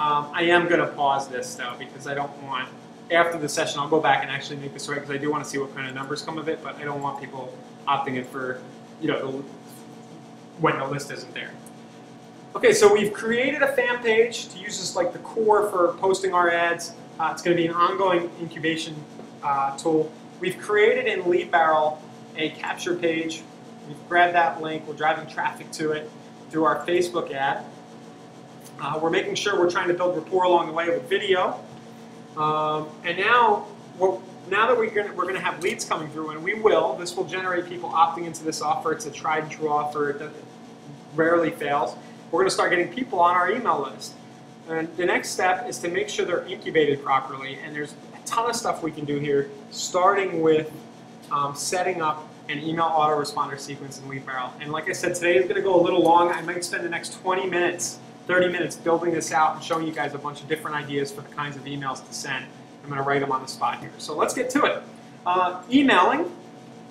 I am going to pause this though because I don't want, after the session I'll go back and actually make this right because I do want to see what kind of numbers come of it, but I don't want people opting in for, when the list isn't there. Okay, so we've created a fan page to use as like the core for posting our ads. It's going to be an ongoing incubation tool. We've created in Lead Barrel a capture page. We've grabbed that link. We're driving traffic to it through our Facebook ad. We're making sure we're trying to build rapport along the way with video. And now that we're going to have leads coming through, and we will, this will generate people opting into this offer. It's a tried and true offer. It rarely fails. We're going to start getting people on our email list. And the next step is to make sure they're incubated properly. And there's a ton of stuff we can do here, starting with setting up an email autoresponder sequence in Lead Barrel. And like I said, today is going to go a little long. I might spend the next 20 minutes, 30 minutes building this out and showing you guys a bunch of different ideas for the kinds of emails to send. I'm going to write them on the spot here. So let's get to it. Emailing,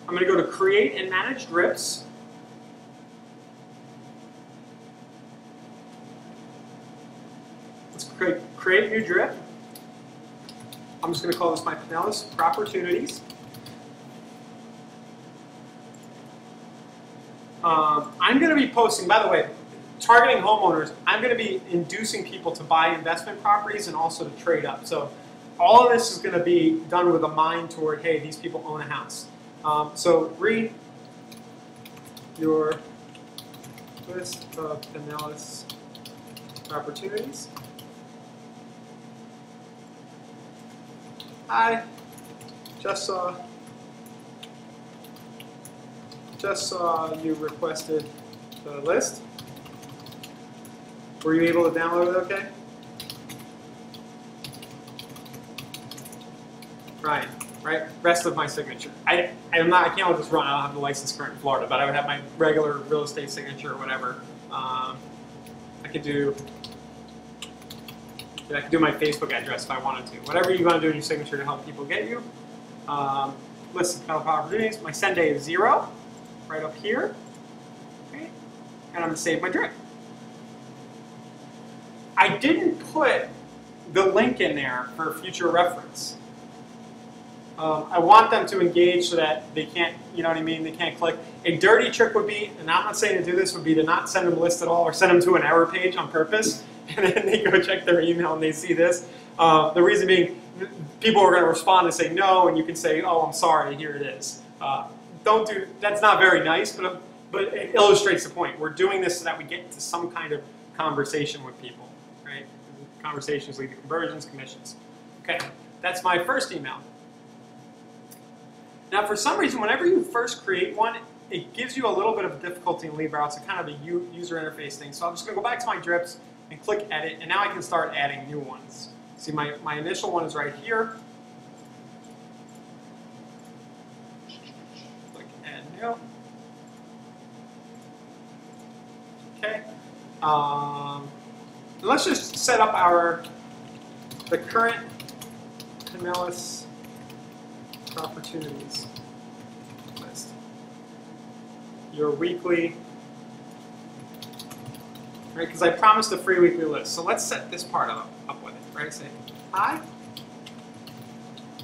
I'm going to go to Create and Manage Drips. Let's create a new drip. I'm just going to call this my Pinellas Opportunities. I'm going to be posting, by the way, targeting homeowners, I'm going to be inducing people to buy investment properties and also to trade up. So all of this is going to be done with a mind toward, hey, these people own a house. So read your list of Pinellas opportunities. I just saw you requested the list. Were you able to download it okay? Ryan, right? Rest of my signature. I can't just run. I don't have the license current in Florida, but I would have my regular real estate signature or whatever. I could do my Facebook address if I wanted to. Whatever you want to do in your signature to help people get you. List of developer opportunities. My send day is 0, right up here. Okay. And I'm going to save my drip. I didn't put the link in there for future reference. I want them to engage so that they can't, you know what I mean, they can't click. A dirty trick would be, and I'm not saying to do this, would be to not send them a list at all or send them to an error page on purpose, and then they go check their email and they see this. The reason being, people are going to respond and say no, and you can say, oh, I'm sorry, here it is. That's not very nice, but it illustrates the point. We're doing this so that we get into some kind of conversation with people. Right? Conversations lead to conversions, commissions. Okay, that's my first email. Now, for some reason, whenever you first create one, it gives you a little bit of difficulty in Lead Barrel. It's a kind of a user interface thing. So I'm just going to go back to my drips and click Edit, and now I can start adding new ones. See, my initial one is right here. Click Add New. Okay. Let's just set up the current Pinellas opportunities list. Your weekly, right? Because I promised a free weekly list. So let's set this part up with it, right? Say, hi.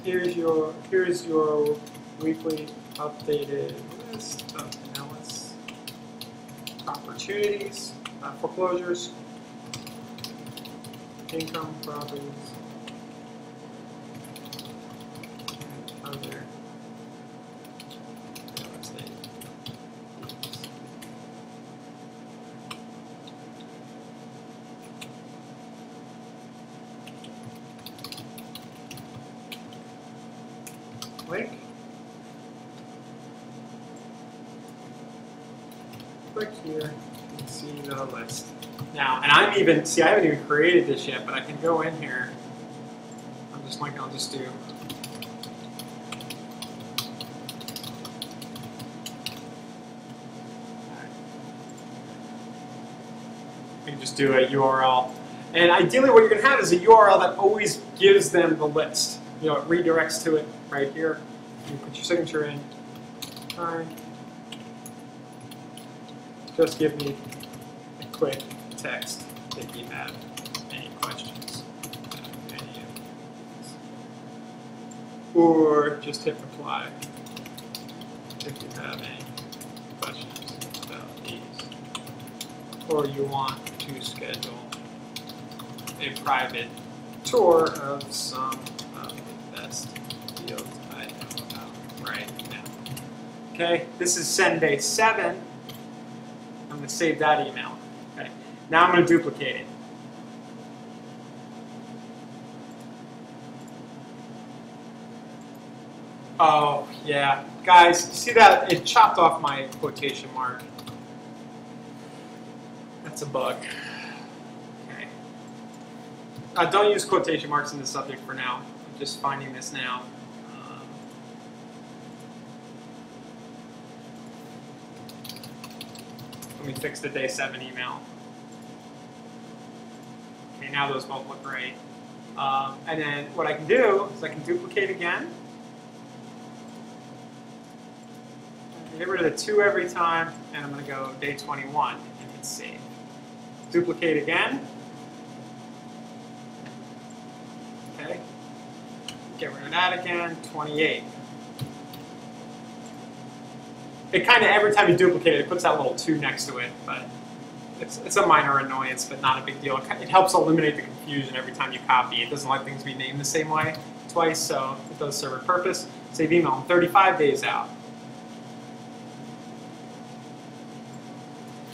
Here's your weekly updated list of Pinellas opportunities, foreclosures, income properties, and other real estate. Link. Click here and see the list. Now, and I haven't even created this yet, but I can go in here. I'll just do. I can just do a URL. And ideally what you're going to have is a URL that always gives them the list. You know, it redirects to it right here. You put your signature in. Fine. Just give me a quick text if you have any questions. Or just hit reply if you have any questions about these. Or you want to schedule a private tour of some of the best fields I know about right now. Okay, this is send day 7. I'm going to save that email. Okay, now I'm going to duplicate it. Oh, yeah. Guys, see that? It chopped off my quotation mark. That's a bug. Okay. Don't use quotation marks in the subject for now. I'm just finding this now. Let me fix the day 7 email. Okay, now those both look great. And then what I can do is I can duplicate again. Get rid of the 2 every time, and I'm going to go day 21 and hit save. Duplicate again. Okay. Get rid of that again. 28. It kind of, every time you duplicate it, it puts that little 2 next to it, but it's a minor annoyance, but not a big deal. It helps eliminate the confusion every time you copy. It doesn't let things be named the same way twice, so it does serve a purpose. Save email. I'm 35 days out.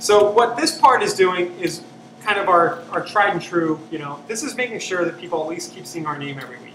So what this part is doing is kind of our tried and true, you know, this is making sure that people at least keep seeing our name every week.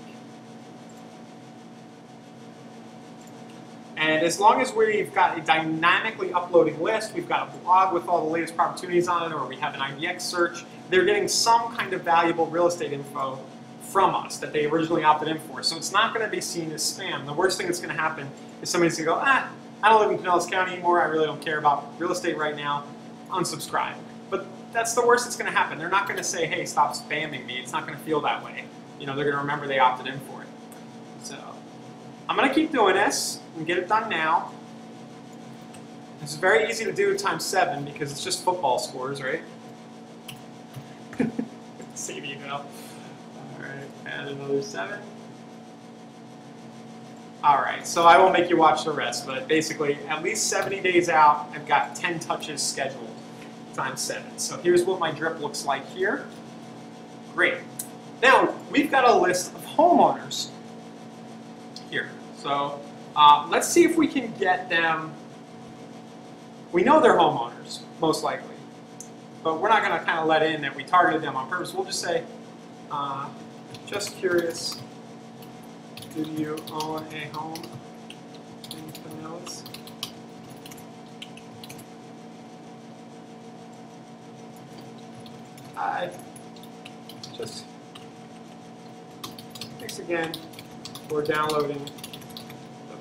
And as long as we've got a dynamically uploading list, we've got a blog with all the latest opportunities on it, or we have an IDX search, they're getting some kind of valuable real estate info from us that they originally opted in for. So it's not going to be seen as spam. The worst thing that's going to happen is somebody's going to go, I don't live in Pinellas County anymore, I really don't care about real estate right now, unsubscribe. But that's the worst that's going to happen. They're not going to say, hey, stop spamming me. It's not going to feel that way. You know, they're going to remember they opted in for it. So I'm going to keep doing this and get it done now. It's very easy to do times 7 because it's just football scores, right? Save email. All right, add another 7. All right, so I won't make you watch the rest, but basically, at least 70 days out, I've got 10 touches scheduled times 7. So here's what my drip looks like here. Great. Now, we've got a list of homeowners here. So let's see if we can get them. We know they're homeowners, most likely. But we're not going to kind of let in that we targeted them on purpose. We'll just say, just curious. Do you own a home in Pinellas? Thanks again for downloading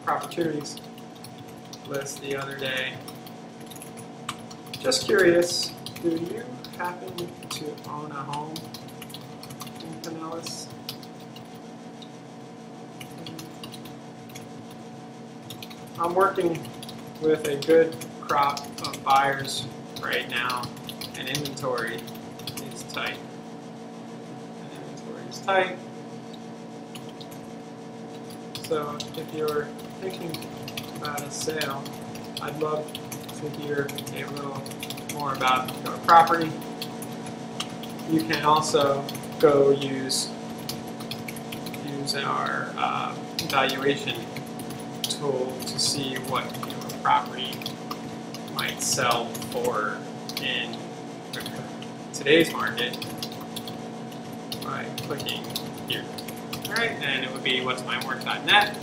the opportunities list the other day. Just curious, do you happen to own a home in Pinellas? I'm working with a good crop of buyers right now, and inventory is tight. So if you're thinking about a sale, I'd love to hear a little more about your property. You can also go use our valuation tool to see what your property might sell for in today's market by clicking here. All right, and it would be what'smywork.net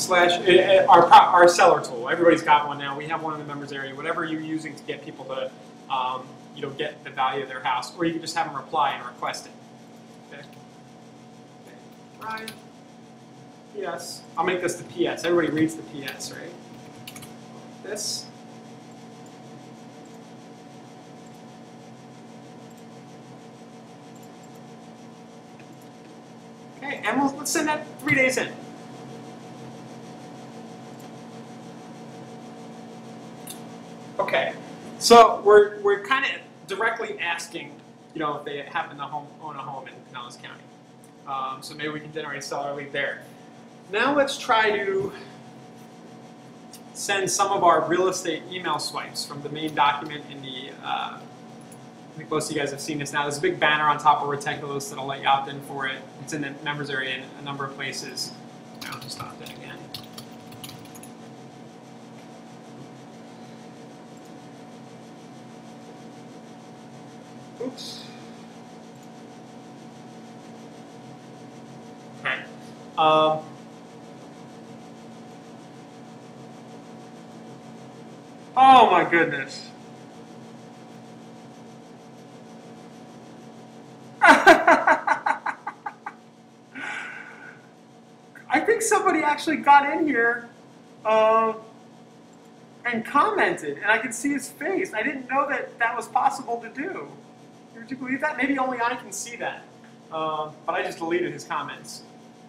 / our seller tool. Everybody's got one now. We have one in the members area. Whatever you're using to get people to get the value of their house, or you can just have them reply and request it. Okay. Right. PS. I'll make this the PS. Everybody reads the PS, right? This. Okay, and let's send that 3 days in. Okay, so we're kind of directly asking, if they happen to own a home in Pinellas County. So maybe we can generate a seller lead there. Now let's try to send some of our real estate email swipes from the main document in the, I think most of you guys have seen this now. There's a big banner on top of Retechulous that'll let you opt in for it. It's in the members area in a number of places. I'll just opt in again. Oops. Okay. Oh my goodness. I think somebody actually got in here and commented, and I could see his face. I didn't know that that was possible to do. Would you believe that? Maybe only I can see that. But I just deleted his comments.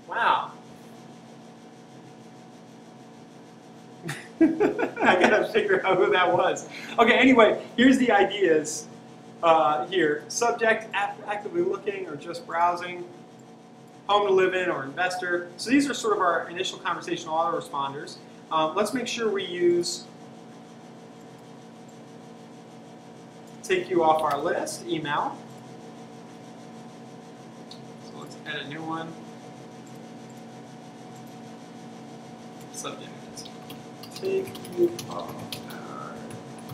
Wow. I gotta figure out who that was. Okay, anyway, here's the ideas here. Subject, actively looking or just browsing. Home to live in or investor. So these are sort of our initial conversational autoresponders. Let's make sure we use take you off our list, email. So let's add a new one. Subject. Take you off our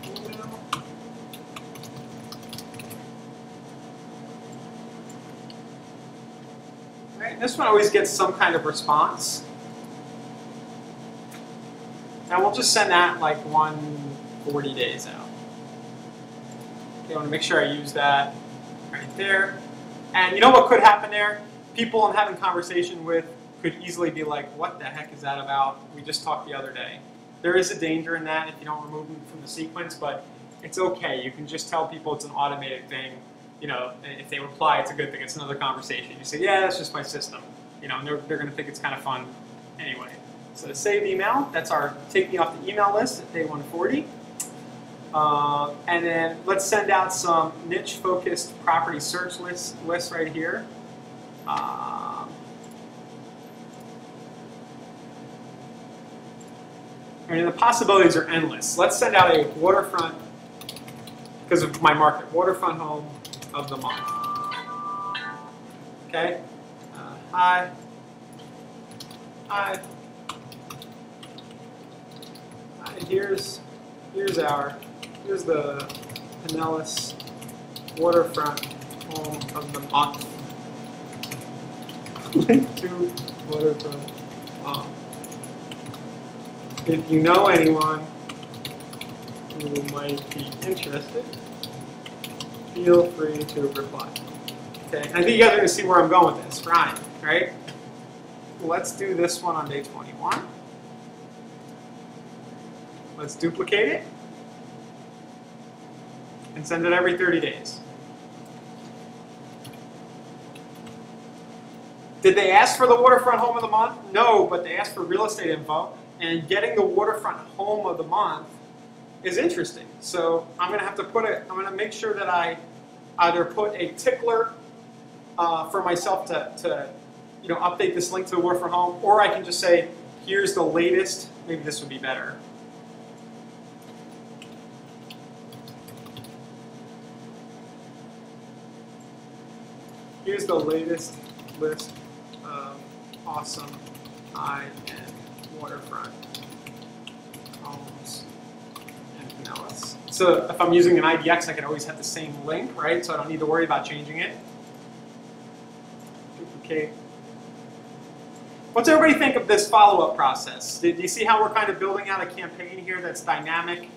email. Right, this one always gets some kind of response. And we'll just send that like 140 days out. Okay, I want to make sure I use that right there. And you know what could happen there? People I'm having conversation with could easily be like, what the heck is that about? We just talked the other day. There is a danger in that if you don't remove them from the sequence, but it's okay. You can just tell people it's an automated thing. If they reply, it's a good thing. It's another conversation. You say, yeah, that's just my system. And they're going to think it's kind of fun anyway. So to save email, that's our take me off the email list at day 140. And then let's send out some niche-focused property search lists right here. And the possibilities are endless. Let's send out a waterfront, because of my market, waterfront home of the month. Okay? Hi. Hi. Hi. Here's the Pinellas waterfront home of the month. Link to waterfront home. If you know anyone who might be interested, feel free to reply. Okay, and I think you guys are going to see where I'm going with this. Ryan, right? Let's do this one on day 21. Let's duplicate it and send it every 30 days. Did they ask for the waterfront home of the month? No, but they asked for real estate info. And getting the waterfront home of the month is interesting. So I'm going to have to I'm going to make sure that I either put a tickler for myself to update this link to the waterfront home, or I can just say, here's the latest. Maybe this would be better. Here's the latest list of awesome high-end waterfront homes in Pinellas. So if I'm using an IDX, I can always have the same link, right? So I don't need to worry about changing it. Duplicate. What's everybody think of this follow-up process? Do you see how we're kind of building out a campaign here that's dynamic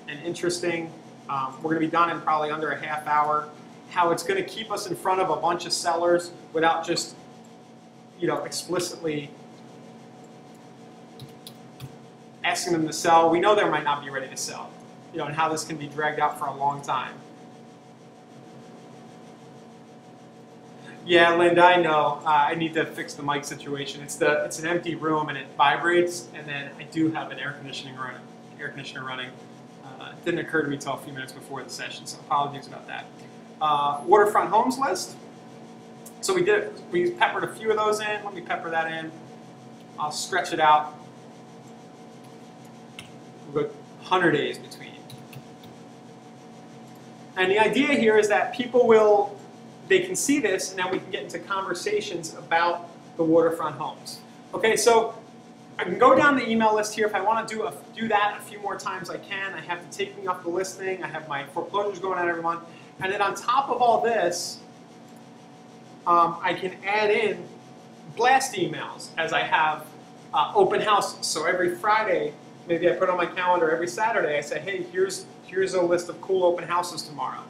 and interesting? We're going to be done in probably under a half hour. How it's going to keep us in front of a bunch of sellers without just, explicitly asking them to sell. We know they might not be ready to sell, and how this can be dragged out for a long time. Yeah, Linda, I know. I need to fix the mic situation. It's an empty room and it vibrates, and then I do have an air conditioner running. It didn't occur to me until a few minutes before the session, so apologies about that. Waterfront homes list. So we peppered a few of those in. Let me pepper that in. I'll stretch it out. We'll go 100 days between. And the idea here is that they can see this, and then we can get into conversations about the waterfront homes. Okay, so I can go down the email list here. If I want to do that a few more times, I can. I have to take me off the listing. I have my foreclosures going out every month. And then on top of all this, I can add in blast emails as I have open houses. So every Friday, maybe I put on my calendar every Saturday, I say, hey, here's a list of cool open houses tomorrow.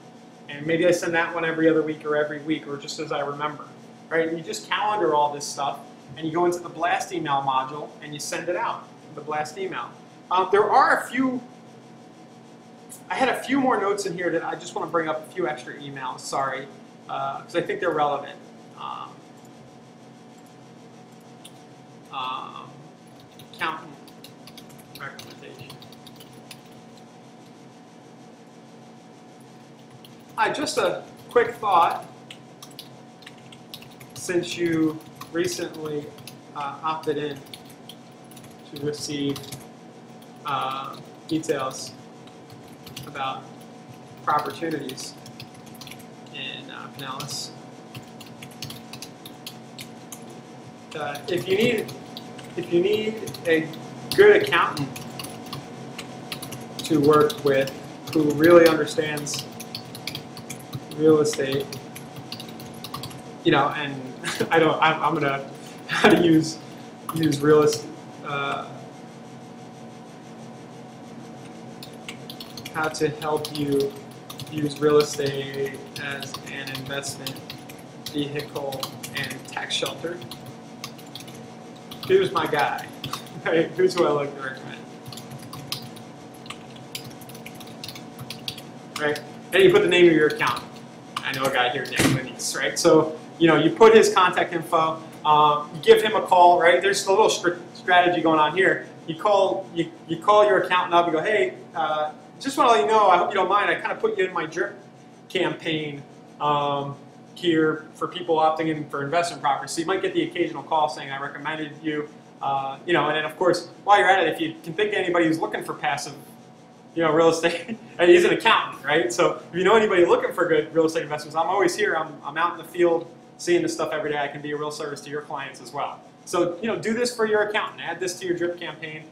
And maybe I send that one every other week or every week or just as I remember. Right? And you just calendar all this stuff and you go into the blast email module and you send it out, the blast email. There are I had a few more notes in here that I just want to bring up, a few extra emails, sorry, because I think they're relevant. Accountant recommendation. Just a quick thought, since you recently opted in to receive details about opportunities in Pinellas. If you need a good accountant to work with who really understands real estate, and I'm gonna how to use real estate, how to help you use real estate as an investment vehicle and tax shelter. Here's my guy. Right? Here's who I like to recommend. Right? And you put the name of your account. I know a guy here named Lenny's, right? So, you put his contact info, you give him a call, right? There's a little strategy going on here. You call your accountant up, you go, hey, just want to let you know, I hope you don't mind, I kind of put you in my drip campaign here for people opting in for investment properties. So you might get the occasional call saying, I recommended you, and then of course, while you're at it, if you can think of anybody who's looking for passive real estate, he's an accountant, right? So if you know anybody looking for good real estate investments, I'm always here. I'm out in the field seeing this stuff every day. I can be a real service to your clients as well. So do this for your accountant. Add this to your drip campaign.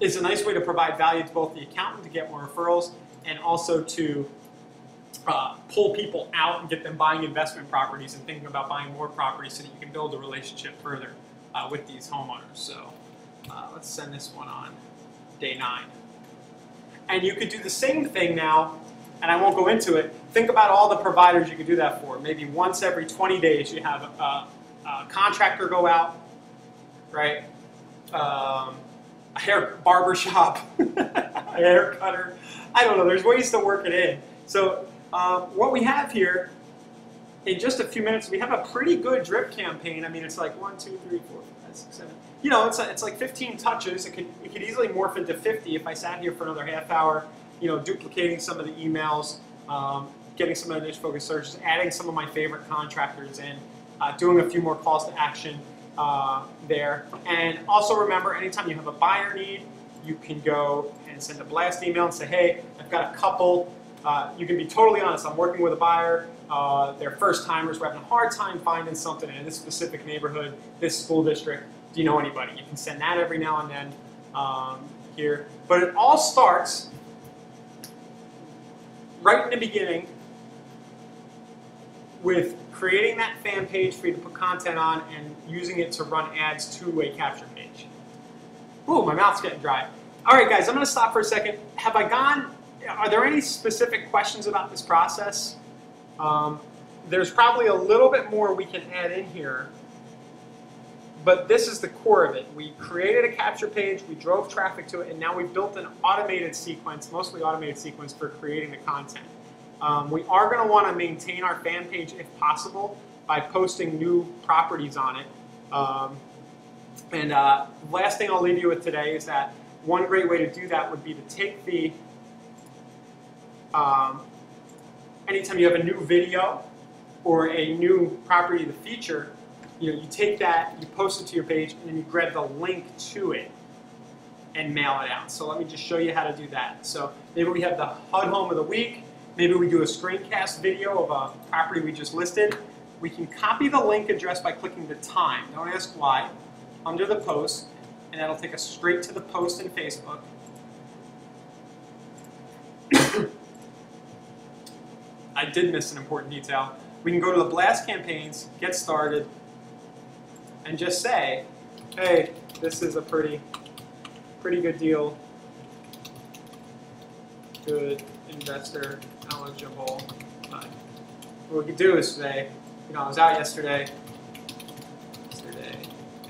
It's a nice way to provide value to both the accountant to get more referrals and also to pull people out and get them buying investment properties and thinking about buying more properties so that you can build a relationship further with these homeowners. So let's send this one on day 9. And you could do the same thing now, and I won't go into it. Think about all the providers you could do that for. Maybe once every 20 days you have a contractor go out, right? A barber shop, a hair cutter. I don't know. There's ways to work it in. So what we have here, in just a few minutes, we have a pretty good drip campaign. I mean, it's like 1, 2, 3, 4, 5, 6, 7. It's like 15 touches. It could easily morph into 50 if I sat here for another half hour, duplicating some of the emails, getting some of the niche focus searches, adding some of my favorite contractors in, doing a few more calls to action there. And also remember, anytime you have a buyer need, you can go and send a blast email and say, hey, I've got a couple. You can be totally honest. I'm working with a buyer. They're first timers. We're having a hard time finding something in this specific neighborhood, this school district. Do you know anybody? You can send that every now and then here. But it all starts right in the beginning with creating that fan page for you to put content on and using it to run ads to a capture page. Ooh, my mouth's getting dry. All right, guys, I'm going to stop for a second. Are there any specific questions about this process? There's probably a little bit more we can add in here, but this is the core of it. We created a capture page, we drove traffic to it, and now we've built an automated sequence, mostly automated sequence for creating the content. We are going to want to maintain our fan page if possible by posting new properties on it. Last thing I'll leave you with today is that one great way to do that would be to take the, anytime you have a new video or a new property to feature, you take that, you post it to your page, and then you grab the link to it and mail it out. So let me just show you how to do that. So maybe we have the HUD Home of the Week. Maybe we do a screencast video of a property we just listed. We can copy the link address by clicking the time. Don't ask why. Under the post, and that'll take us straight to the post in Facebook. I did miss an important detail. We can go to the blast campaigns, get started, and just say, hey, this is a pretty good deal. Good investor eligible. What we could do is say, I was out yesterday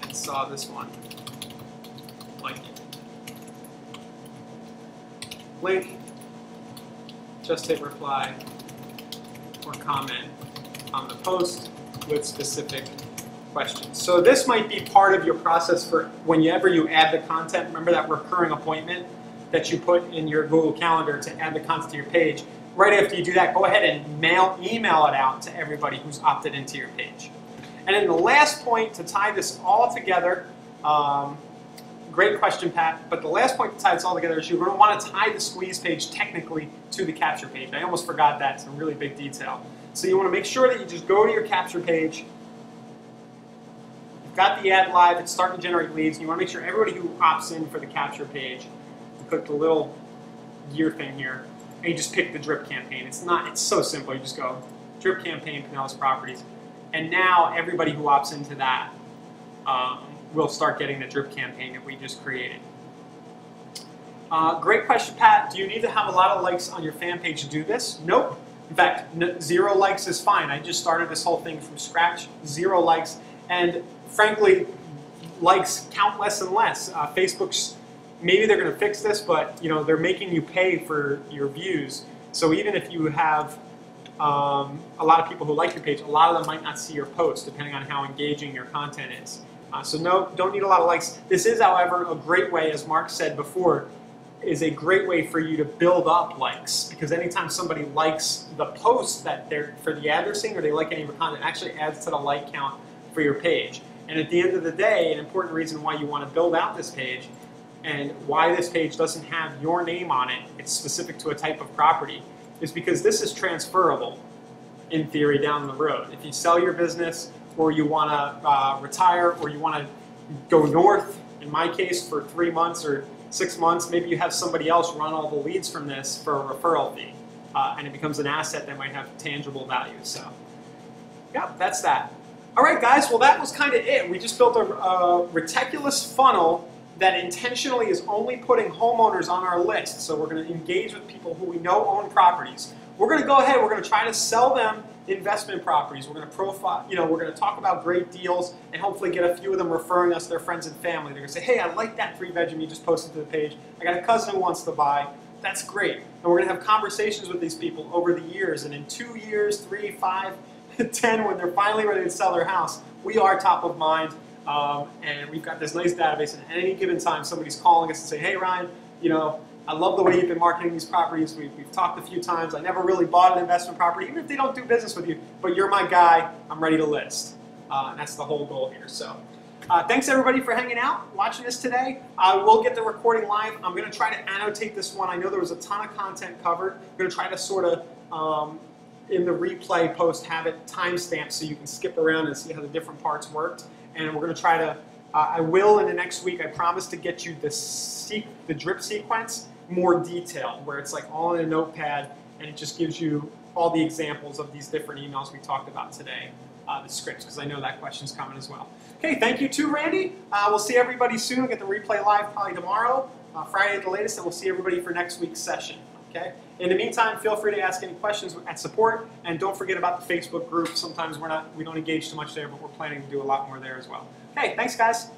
and saw this one. Like it. Link. Just hit reply or comment on the post with specific questions. So this might be part of your process for whenever you add the content. Remember that recurring appointment that you put in your Google Calendar to add the content to your page. Right after you do that, go ahead and email it out to everybody who's opted into your page. And then the last point to tie this all together, great question, Pat, but the last point to tie this all together is you're going to want to tie the squeeze page technically to the capture page. I almost forgot that. It's a really big detail. So you want to make sure that you just go to your capture page. You've got the ad live. It's starting to generate leads. And you want to make sure everybody who opts in for the capture page, you click the little gear thing here, and you just pick the drip campaign. It's so simple. You just go drip campaign, Pinellas Properties. And now everybody who opts into that will start getting the drip campaign that we just created. Great question, Pat. Do you need to have a lot of likes on your fan page to do this? Nope. In fact, 0 likes is fine. I just started this whole thing from scratch, 0 likes. And frankly, likes count less and less. Facebook's, maybe they're going to fix this, but they're making you pay for your views. So even if you have a lot of people who like your page, a lot of them might not see your post, depending on how engaging your content is. So no, don't need a lot of likes. This is, however, a great way, as Mark said before, is a great way for you to build up likes, because anytime somebody likes the post that they're for the ad they're seeing, or they like any of your content, it actually adds to the like count for your page. And at the end of the day, an important reason why you want to build out this page and why this page doesn't have your name on it, it's specific to a type of property, is because this is transferable in theory down the road. If you sell your business, or you want to retire, or you want to go north, in my case for 3 months or 6 months, maybe you have somebody else run all the leads from this for a referral fee, and it becomes an asset that might have tangible value. So yeah, that's that. All right, guys, well, that was kind of it. We just built a Retechulous funnel that intentionally is only putting homeowners on our list. So we're going to engage with people who we know own properties. We're going to go ahead, we're going to try to sell them investment properties. We're going to profile, we're going to talk about great deals and hopefully get a few of them referring us their friends and family. They're going to say, hey, I like that 3-bedroom you just posted to the page. I got a cousin who wants to buy. That's great. And we're going to have conversations with these people over the years. And in 2 years, 3, 5, 10, when they're finally ready to sell their house, we are top of mind. And we've got this nice database. And at any given time, somebody's calling us and saying, hey, Ryan, I love the way you've been marketing these properties. We've talked a few times. I never really bought an investment property, even if they don't do business with you. But you're my guy. I'm ready to list. And that's the whole goal here. So thanks, everybody, for hanging out, watching this today. I will get the recording live. I'm going to try to annotate this one. I know there was a ton of content covered. I'm going to try to sort of, in the replay post, have it timestamped so you can skip around and see how the different parts worked. And we're going to try to, I will in the next week, I promise to get you the drip sequence more detailed, where it's like all in a notepad and it just gives you all the examples of these different emails we talked about today, the scripts, because I know that question's coming as well. Okay, thank you too, Randy. We'll see everybody soon. We'll get the replay live probably tomorrow, Friday at the latest, and we'll see everybody for next week's session. Okay. In the meantime, feel free to ask any questions at support, and don't forget about the Facebook group. Sometimes we don't engage too much there, but we're planning to do a lot more there as well. Okay, thanks, guys.